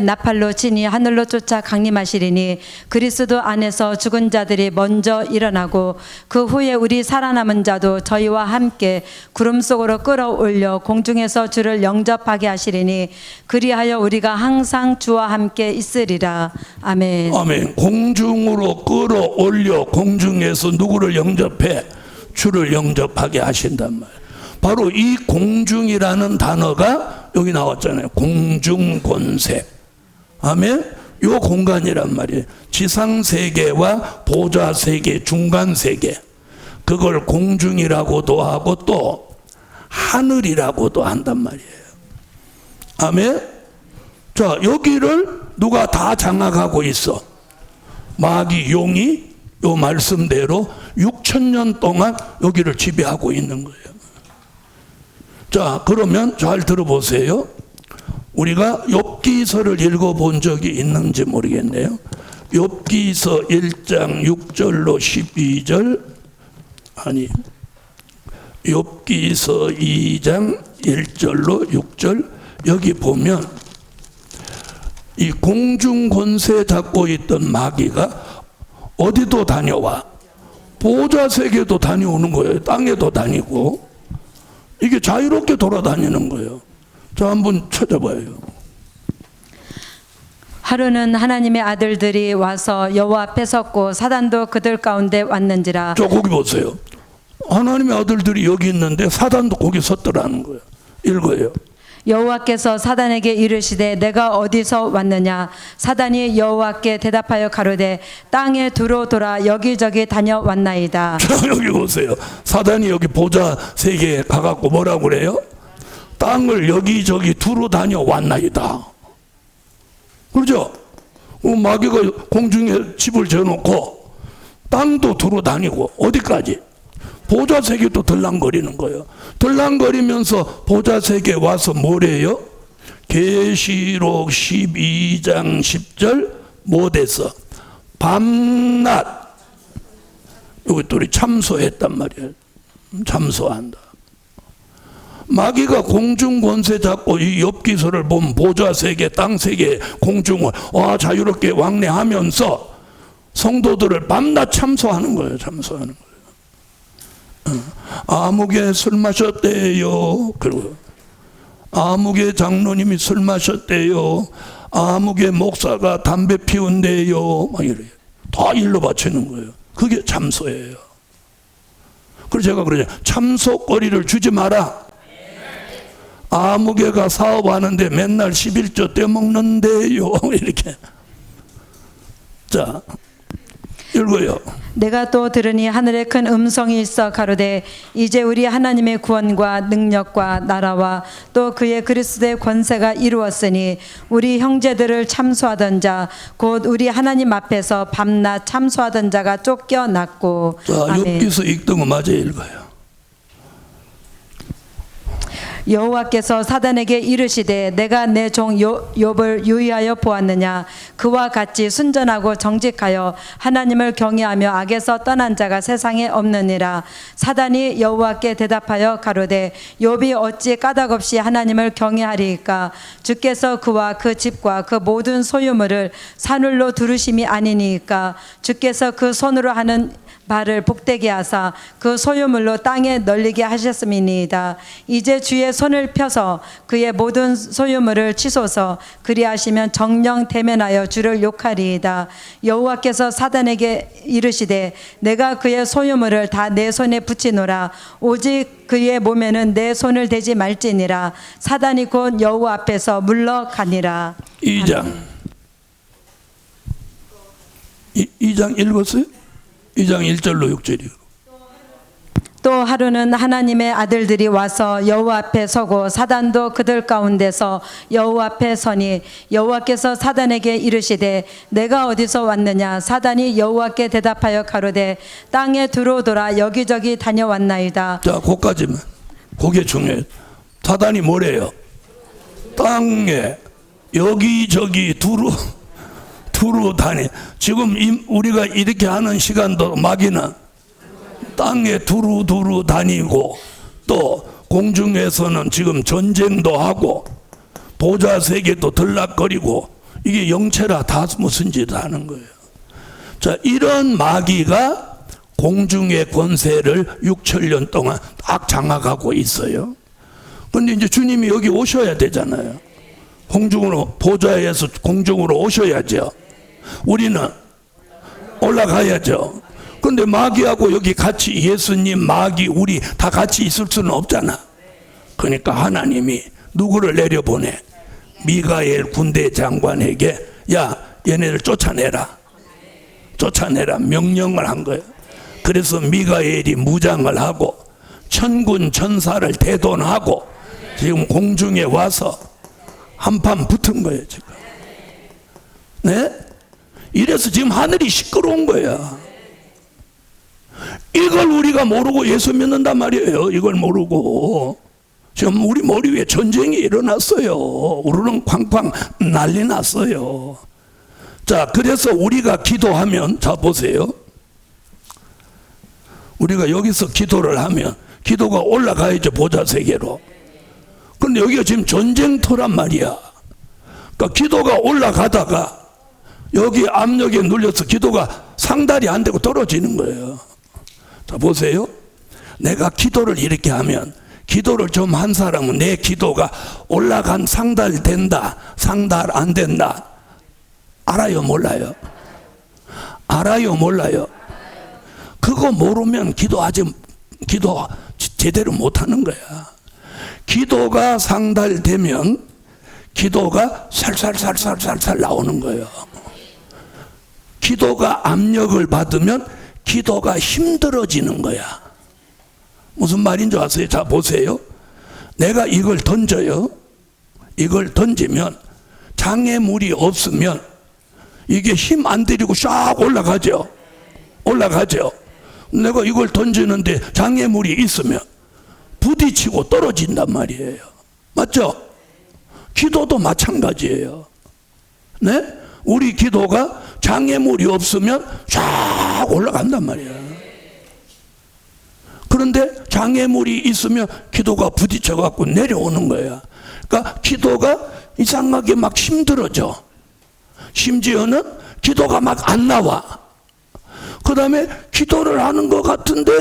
나팔로 치니 하늘로 쫓아 강림하시리니 그리스도 안에서 죽은 자들이 먼저 일어나고 그 후에 우리 살아남은 자도 저희와 함께 구름 속으로 끌어올려 공중에서 주를 영접하게 하시리니 그리하여 우리가 항상 주와 함께 있으리라. 아멘. 아멘. 공중으로 끌어올려 공중에서 누구를 영접해? 주를 영접하게 하신단 말이에요. 바로 이 공중이라는 단어가 여기 나왔잖아요. 공중권세. 아멘. 요 공간이란 말이에요. 지상세계와 보좌세계, 중간세계. 그걸 공중이라고도 하고 또 하늘이라고도 한단 말이에요. 아멘. 자, 여기를 누가 다 장악하고 있어? 마귀, 용이 요 말씀대로 6,000년 동안 여기를 지배하고 있는 거예요. 자, 그러면 잘 들어보세요. 우리가 욥기서를 읽어본 적이 있는지 모르겠네요. 욥기서 1장 6절로 12절, 아니 욥기서 2장 1절로 6절, 여기 보면 이 공중 권세 잡고 있던 마귀가 어디도 다녀와? 보좌 세계도 다녀오는 거예요. 땅에도 다니고. 이게 자유롭게 돌아다니는 거예요. 자, 한번 찾아봐요. 하루는 하나님의 아들들이 와서 여호와 앞에 섰고 사단도 그들 가운데 왔는지라. 저 거기 보세요. 하나님의 아들들이 여기 있는데 사단도 거기 섰더라는 거예요. 읽어요. 여호와께서 사단에게 이르시되 내가 어디서 왔느냐? 사단이 여호와께 대답하여 가로되 땅에 두루 돌아 여기저기 다녀왔나이다. 자, 여기 보세요. 사단이 여기 보좌 세계에 가갖고 뭐라고 그래요? 땅을 여기저기 두루 다녀왔나이다. 그렇죠? 마귀가 공중에 집을 지어놓고 땅도 두루 다니고 어디까지? 보좌 세계도 들랑거리는 거예요. 들랑거리면서 보좌 세계에 와서 뭐래요? 계시록 12장 10절 못해서 밤낮 이것들이 참소했단 말이에요. 참소한다. 마귀가 공중 권세 잡고 이 욥기서를 보면 보좌 세계, 땅 세계, 공중을 자유롭게 왕래하면서 성도들을 밤낮 참소하는 거예요. 참소하는 거예요. 아무개 술 마셨대요. 그리고 아무개 장로님이 술 마셨대요. 아무개 목사가 담배 피운대요. 막 이래요. 다 일로 바치는 거예요. 그게 참소예요. 그래서 제가 그러죠. 참소거리를 주지 마라. 아무개가 사업하는데 맨날 11조 떼먹는데요. 이렇게. 자, 읽어요. 내가 또 들으니 하늘에 큰 음성이 있어 가로되 이제 우리 하나님의 구원과 능력과 나라와 또 그의 그리스도의 권세가 이루었으니 우리 형제들을 참소하던 자 곧 우리 하나님 앞에서 밤낮 참소하던 자가 쫓겨났고. 자, 아멘. 욥기서 읽던 거 맞아요, 읽어요. 여호와께서 사단에게 이르시되 내가 내 종 욥을 유의하여 보았느냐. 그와 같이 순전하고 정직하여 하나님을 경외하며 악에서 떠난 자가 세상에 없느니라. 사단이 여호와께 대답하여 가로되 욥이 어찌 까닭없이 하나님을 경외하리이까. 주께서 그와 그 집과 그 모든 소유물을 산울로 두르심이 아니니까. 주께서 그 손으로 하는 발을 복되게 하사 그 소유물로 땅에 널리게 하셨음이니이다. 이제 주의 손을 펴서 그의 모든 소유물을 치소서. 그리하시면 정령 대면하여 주를 욕하리이다. 여호와께서 사단에게 이르시되 내가 그의 소유물을 다 내 손에 붙이노라. 오직 그의 몸에는 내 손을 대지 말지니라. 사단이 곧 여호와 앞에서 물러가니라. 2장 2장 읽었어요? 2장 1절로 6절이고. 또 하루는 하나님의 아들들이 와서 여호와 앞에 서고 사단도 그들 가운데서 여호와 앞에 서니 여호와께서 사단에게 이르시되 내가 어디서 왔느냐. 사단이 여호와께 대답하여 가로되 땅에 들어오더라. 여기저기 다녀왔나이다. 자, 거기까지만. 그게 중요해요. 사단이 뭐래요? 땅에 여기저기 두루 다니. 지금 우리가 이렇게 하는 시간도 마귀는 땅에 두루 다니고 또 공중에서는 지금 전쟁도 하고 보좌 세계도 들락거리고 이게 영체라 다 무슨 짓을 하는 거예요. 자, 이런 마귀가 공중의 권세를 6천년 동안 딱 장악하고 있어요. 그런데 이제 주님이 여기 오셔야 되잖아요. 공중으로, 보좌에서 공중으로 오셔야죠. 우리는 올라가야죠. 근데 마귀하고 여기 같이 예수님, 마귀, 우리 다 같이 있을 수는 없잖아. 그러니까 하나님이 누구를 내려보내? 미가엘 군대 장관에게 야, 얘네를 쫓아내라 명령을 한 거예요. 그래서 미가엘이 무장을 하고 천군 천사를 대동하고 지금 공중에 와서 한판 붙은 거예요, 지금. 네? 이래서 지금 하늘이 시끄러운 거야. 이걸 우리가 모르고 예수 믿는단 말이에요. 이걸 모르고 지금 우리 머리 위에 전쟁이 일어났어요. 우르릉 쾅쾅 난리 났어요. 자, 그래서 우리가 기도하면, 자 보세요. 우리가 여기서 기도를 하면 기도가 올라가야죠, 보좌 세계로. 근데 여기가 지금 전쟁터란 말이야. 그러니까 기도가 올라가다가 여기 압력에 눌려서 기도가 상달이 안 되고 떨어지는 거예요. 자, 보세요. 내가 기도를 이렇게 하면, 기도를 좀 한 사람은 내 기도가 올라간 상달된다, 상달 안 된다. 알아요, 몰라요? 알아요, 몰라요? 그거 모르면 기도 제대로 못 하는 거야. 기도가 상달되면 기도가 살살살살살살 나오는 거예요. 기도가 압력을 받으면 기도가 힘들어지는 거야. 무슨 말인지 아세요? 자, 보세요. 내가 이걸 던져요. 이걸 던지면 장애물이 없으면 이게 힘 안 들이고 쫙 올라가죠. 올라가죠. 내가 이걸 던지는데 장애물이 있으면 부딪히고 떨어진단 말이에요. 맞죠? 기도도 마찬가지예요. 네? 우리 기도가 장애물이 없으면 쫙 올라간단 말이야. 그런데 장애물이 있으면 기도가 부딪혀갖고 내려오는 거야. 그러니까 기도가 이상하게 막 힘들어져. 심지어는 기도가 막 안 나와. 그 다음에 기도를 하는 것 같은데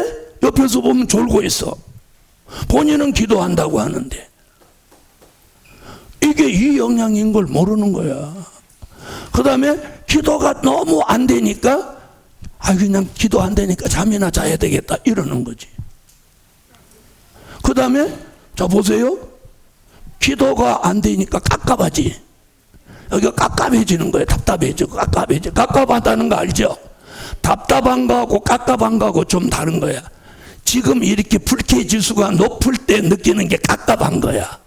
옆에서 보면 졸고 있어. 본인은 기도한다고 하는데. 이게 이 영향인 걸 모르는 거야. 그 다음에 기도가 너무 안 되니까 그냥 기도 안 되니까 잠이나 자야 되겠다 이러는 거지. 그 다음에 자 보세요. 기도가 안 되니까 깝깝하지. 여기가 깝깝해지는 거예요. 답답해지고 깝깝해지고. 깝깝하다는 거 알죠? 답답한 거하고 깝깝한 거하고 좀 다른 거야. 지금 이렇게 불쾌 지수가 높을 때 느끼는 게 깝깝한 거야.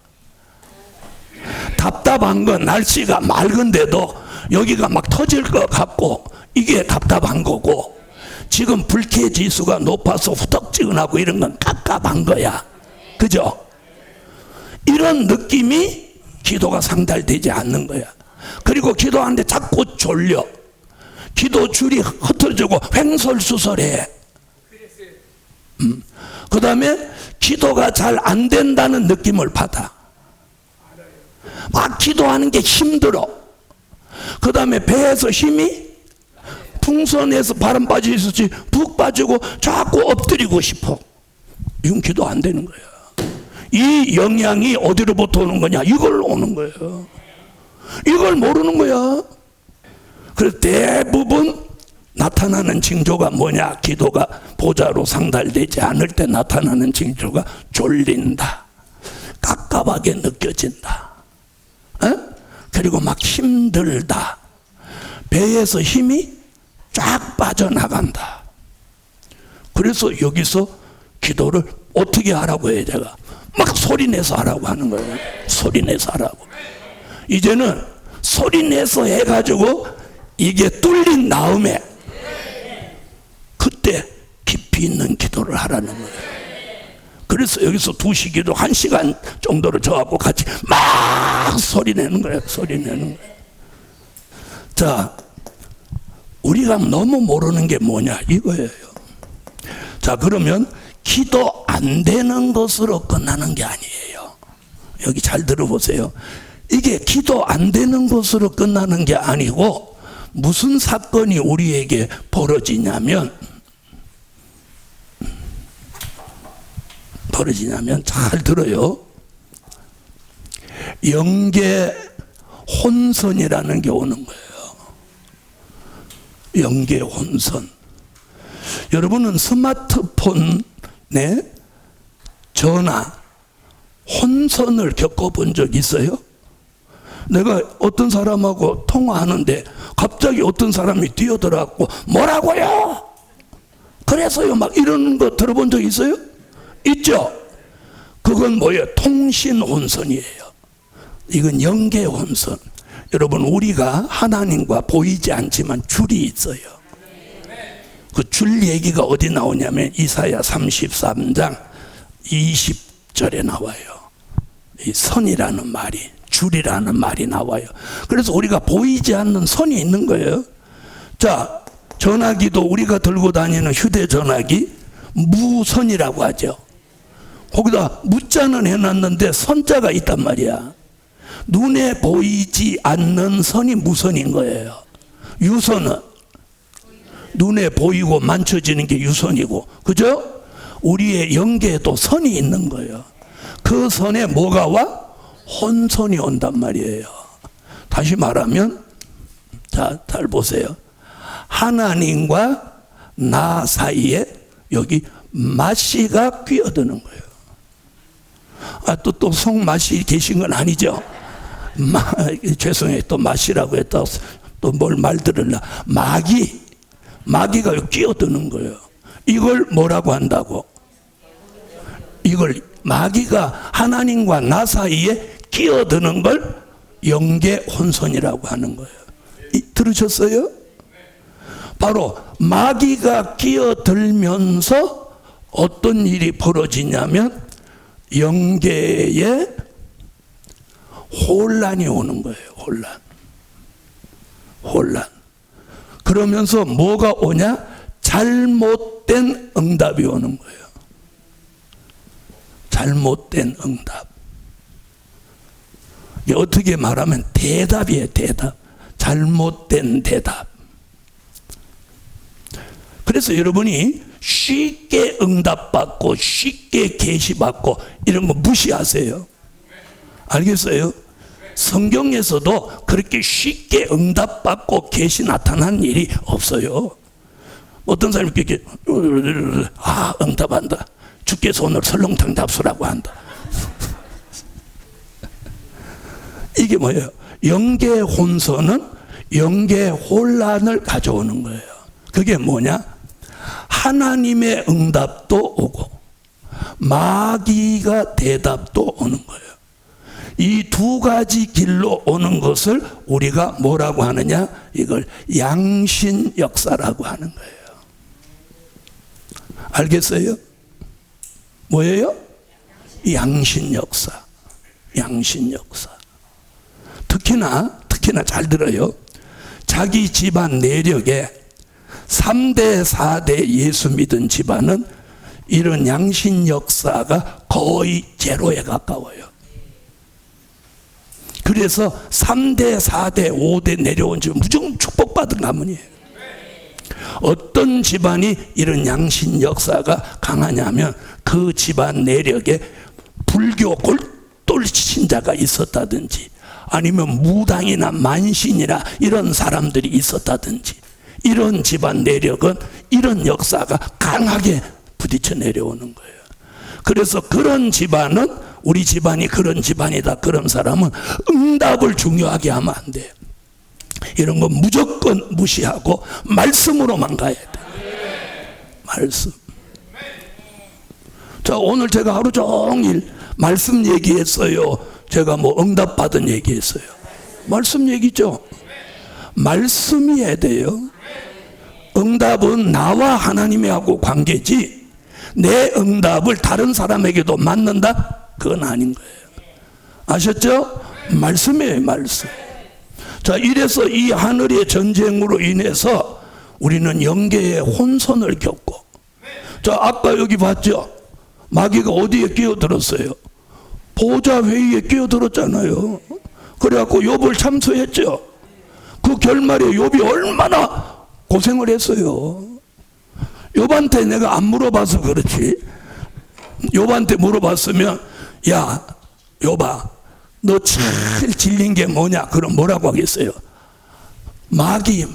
답답한 건 날씨가 맑은데도 여기가 막 터질 것 같고 이게 답답한 거고, 지금 불쾌 지수가 높아서 후덕지근하고 이런 건 깝깝한 거야. 그죠? 이런 느낌이 기도가 상달되지 않는 거야. 그리고 기도하는데 자꾸 졸려. 기도 줄이 흩어지고 횡설수설해. 그 다음에 기도가 잘 안 된다는 느낌을 받아. 막 기도하는 게 힘들어. 그 다음에 배에서 힘이 풍선에서 바람 빠지듯이 푹 빠지고 자꾸 엎드리고 싶어. 이건 기도 안 되는 거야. 이 영향이 어디로부터 오는 거냐? 이걸로 오는 거예요. 이걸 모르는 거야. 그래서 대부분 나타나는 징조가 뭐냐? 기도가 보좌로 상달되지 않을 때 나타나는 징조가 졸린다, 깝깝하게 느껴진다, 그리고 막 힘들다, 배에서 힘이 쫙 빠져나간다. 그래서 여기서 기도를 어떻게 하라고 해요? 제가 막 소리내서 하라고 하는 거예요. 소리내서 하라고. 이제는 소리내서 해가지고 이게 뚫린 다음에 그때 깊이 있는 기도를 하라는 거예요. 그래서 여기서 2시 기도 1시간 정도를 저하고 같이 막 소리내는 거예요. 소리내는 거예요. 자, 우리가 너무 모르는 게 뭐냐 이거예요. 자, 그러면 기도 안 되는 것으로 끝나는 게 아니에요. 여기 잘 들어보세요. 이게 기도 안 되는 것으로 끝나는 게 아니고 무슨 사건이 우리에게 벌어지냐면 잘 들어요. 영계 혼선이라는 게 오는 거예요. 영계 혼선. 여러분은 스마트폰에 전화 혼선을 겪어본 적 있어요? 내가 어떤 사람하고 통화하는데 갑자기 어떤 사람이 뛰어들어갖고 뭐라고요? 그래서요 막 이러는 거 들어본 적 있어요? 있죠? 그건 뭐예요? 통신 혼선이에요. 이건 영계 혼선. 여러분, 우리가 하나님과 보이지 않지만 줄이 있어요. 그 줄 얘기가 어디 나오냐면 이사야 33장 20절에 나와요. 이 선이라는 말이, 줄이라는 말이 나와요. 그래서 우리가 보이지 않는 선이 있는 거예요. 자, 전화기도 우리가 들고 다니는 휴대전화기 무선이라고 하죠. 거기다 무자는 해놨는데 선자가 있단 말이야. 눈에 보이지 않는 선이 무선인 거예요. 유선은 눈에 보이고 만져지는 게 유선이고, 그죠? 우리의 영계에도 선이 있는 거예요. 그 선에 뭐가 와? 혼선이 온단 말이에요. 다시 말하면, 자, 잘 보세요. 하나님과 나 사이에 여기 마씨가 끼어드는 거예요. 또 송마씨 계신 건 아니죠? 죄송해요. 또 마씨라고 했다. 또 뭘 말 들을라. 마귀가 끼어드는 거예요. 이걸 뭐라고 한다고? 이걸 마귀가 하나님과 나 사이에 끼어드는 걸 영계 혼선이라고 하는 거예요. 들으셨어요? 바로 마귀가 끼어들면서 어떤 일이 벌어지냐면 영계에 혼란이 오는 거예요. 혼란. 그러면서 뭐가 오냐? 잘못된 응답이 오는 거예요. 잘못된 응답. 이게 어떻게 말하면 대답이에요. 대답. 잘못된 대답. 그래서 여러분이 쉽게 응답받고 쉽게 계시받고 이런 거 무시하세요. 알겠어요? 성경에서도 그렇게 쉽게 응답받고 계시 나타난 일이 없어요. 어떤 사람이 이렇게 응답한다. 주께서 오늘 설렁탕 잡수라고 한다. 이게 뭐예요? 영계 혼선은 영계 혼란을 가져오는 거예요. 그게 뭐냐? 하나님의 응답도 오고 마귀가 대답도 오는 거예요. 이 두 가지 길로 오는 것을 우리가 뭐라고 하느냐? 이걸 양신 역사라고 하는 거예요. 알겠어요? 뭐예요? 양신 역사. 양신 역사. 특히나 잘 들어요. 자기 집안 내력에 3대 4대 예수 믿은 집안은 이런 양신 역사가 거의 제로에 가까워요. 그래서 3대 4대 5대 내려온 집 무조건 축복받은 가문이에요. 어떤 집안이 이런 양신 역사가 강하냐면 그 집안 내력에 불교 골똘 신자가 있었다든지 아니면 무당이나 만신이나 이런 사람들이 있었다든지 이런 집안 내력은 이런 역사가 강하게 부딪혀 내려오는 거예요. 그래서 그런 집안은 우리 집안이 그런 집안이다 그런 사람은 응답을 중요하게 하면 안 돼요. 이런 건 무조건 무시하고 말씀으로만 가야 돼. 말씀. 자, 오늘 제가 하루 종일 말씀 얘기했어요. 제가 뭐 응답 받은 얘기했어요. 말씀 얘기죠. 말씀이어야 돼요. 응답은 나와 하나님하고 관계지 내 응답을 다른 사람에게도 맞는다? 그건 아닌 거예요. 아셨죠? 말씀이에요, 말씀. 자, 이래서 이 하늘의 전쟁으로 인해서 우리는 영계의 혼선을 겪고, 자, 아까 여기 봤죠? 마귀가 어디에 끼어들었어요? 보좌 회의에 끼어들었잖아요. 그래갖고 욥을 참수했죠. 그 결말에 욥이 얼마나 고생을 했어요. 욥한테 내가 안 물어봐서 그렇지. 욥한테 물어봤으면, 야, 욥아, 너 제일 질린 게 뭐냐? 그럼 뭐라고 하겠어요? 마귀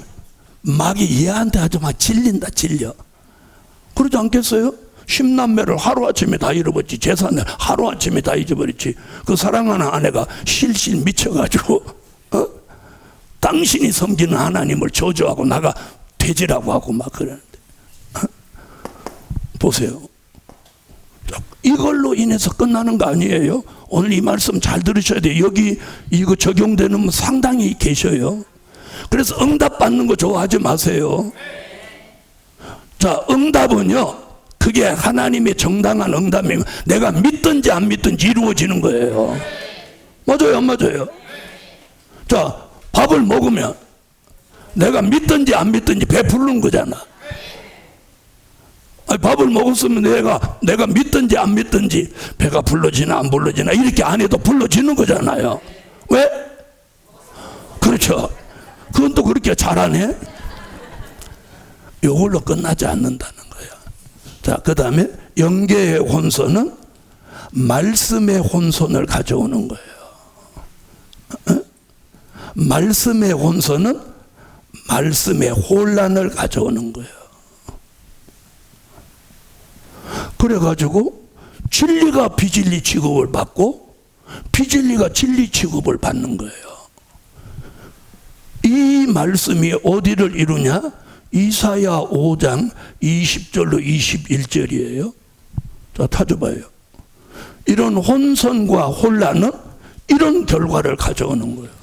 얘한테 아주 막 질린다, 질려. 그러지 않겠어요? 10남매를 하루아침에 다 잃어버렸지. 재산을 하루아침에 다 잊어버렸지. 그 사랑하는 아내가 실실 미쳐가지고 당신이 섬기는 하나님을 저주하고 나가 돼지라고 하고 막 그러는데 보세요. 이걸로 인해서 끝나는 거 아니에요? 오늘 이 말씀 잘 들으셔야 돼요. 여기 이거 적용되는 분 상당히 계셔요. 그래서 응답 받는 거 좋아하지 마세요. 자, 응답은요, 그게 하나님의 정당한 응답이면 내가 믿든지 안 믿든지 이루어지는 거예요. 맞아요, 안 맞아요? 자, 밥을 먹으면 내가 믿든지 안 믿든지 배부르는 거잖아. 아니, 밥을 먹었으면 내가 믿든지 안 믿든지 배가 불러지나 안 불러지나 이렇게 안 해도 불러지는 거잖아요. 왜? 그렇죠. 그건 또 그렇게 잘하네. 이걸로 끝나지 않는다는 거예요. 자, 그 다음에 영계의 혼선은 말씀의 혼선을 가져오는 거예요. 말씀의 혼선은 말씀의 혼란을 가져오는 거예요. 그래가지고 진리가 비진리 취급을 받고 비진리가 진리 취급을 받는 거예요. 이 말씀이 어디를 이루냐? 이사야 5장 20절로 21절이에요. 자, 찾아봐요. 이런 혼선과 혼란은 이런 결과를 가져오는 거예요.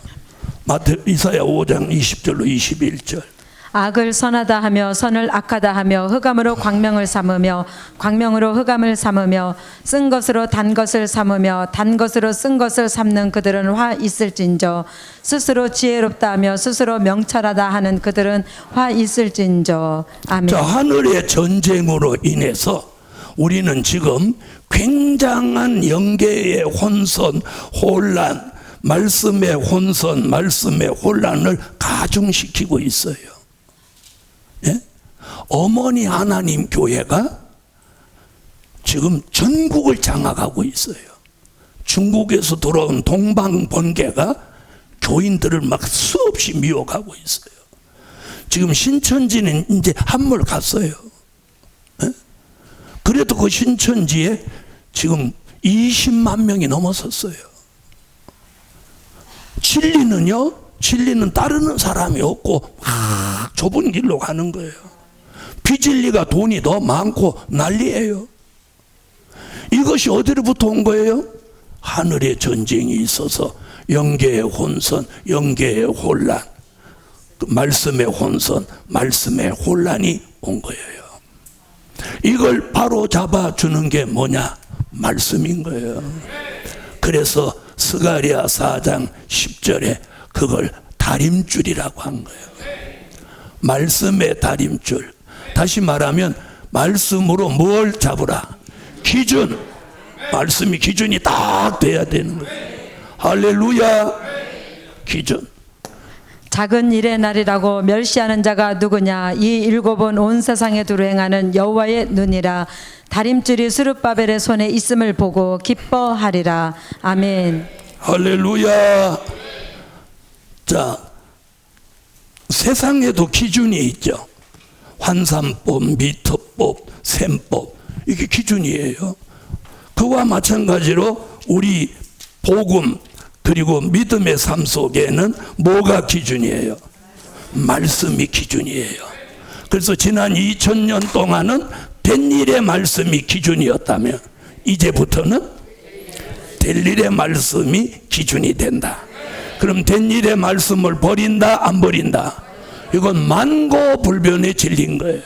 이사야 5장 20절로 21절. 악을 선하다 하며 선을 악하다 하며 흑암으로 광명을 삼으며 광명으로 흑암을 삼으며 쓴 것으로 단 것을 삼으며 단 것으로 쓴 것을 삼는 그들은 화 있을진저 스스로 지혜롭다 하며 스스로 명철하다 하는 그들은 화 있을진저. 아멘. 자, 하늘의 전쟁으로 인해서 우리는 지금 굉장한 영계의 혼선, 혼란, 말씀의 혼선, 말씀의 혼란을 가중시키고 있어요. 예? 어머니 하나님 교회가 지금 전국을 장악하고 있어요. 중국에서 들어온 동방번개가 교인들을 막 수없이 미혹하고 있어요. 지금 신천지는 이제 한물 갔어요. 예? 그래도 그 신천지에 지금 20만 명이 넘어섰어요. 진리는 따르는 사람이 없고 막 좁은 길로 가는 거예요. 비진리가 돈이 더 많고 난리예요. 이것이 어디로부터 온 거예요? 하늘의 전쟁이 있어서 영계의 혼선, 영계의 혼란, 말씀의 혼선, 말씀의 혼란이 온 거예요. 이걸 바로 잡아주는 게 뭐냐? 말씀인 거예요. 그래서 스가랴 4장 10절에 그걸 다림줄이라고 한 거예요. 말씀의 다림줄. 다시 말하면 말씀으로 뭘 잡으라? 기준. 말씀이 기준이 딱 돼야 되는 거예요. 할렐루야. 기준. 작은 일의 날이라고 멸시하는 자가 누구냐? 이 일곱은 온 세상에 두루 행하는 여호와의 눈이라. 다림줄이 스룹바벨의 손에 있음을 보고 기뻐하리라. 아멘. 할렐루야. 자, 세상에도 기준이 있죠. 환산법, 미터법, 셈법, 이게 기준이에요. 그와 마찬가지로 우리 복음 그리고 믿음의 삶 속에는 뭐가 기준이에요? 말씀이 기준이에요. 그래서 지난 2000년 동안은 된 일의 말씀이 기준이었다면 이제부터는 될 일의 말씀이 기준이 된다. 그럼 된 일의 말씀을 버린다 안 버린다? 이건 만고불변의 진리인 거예요.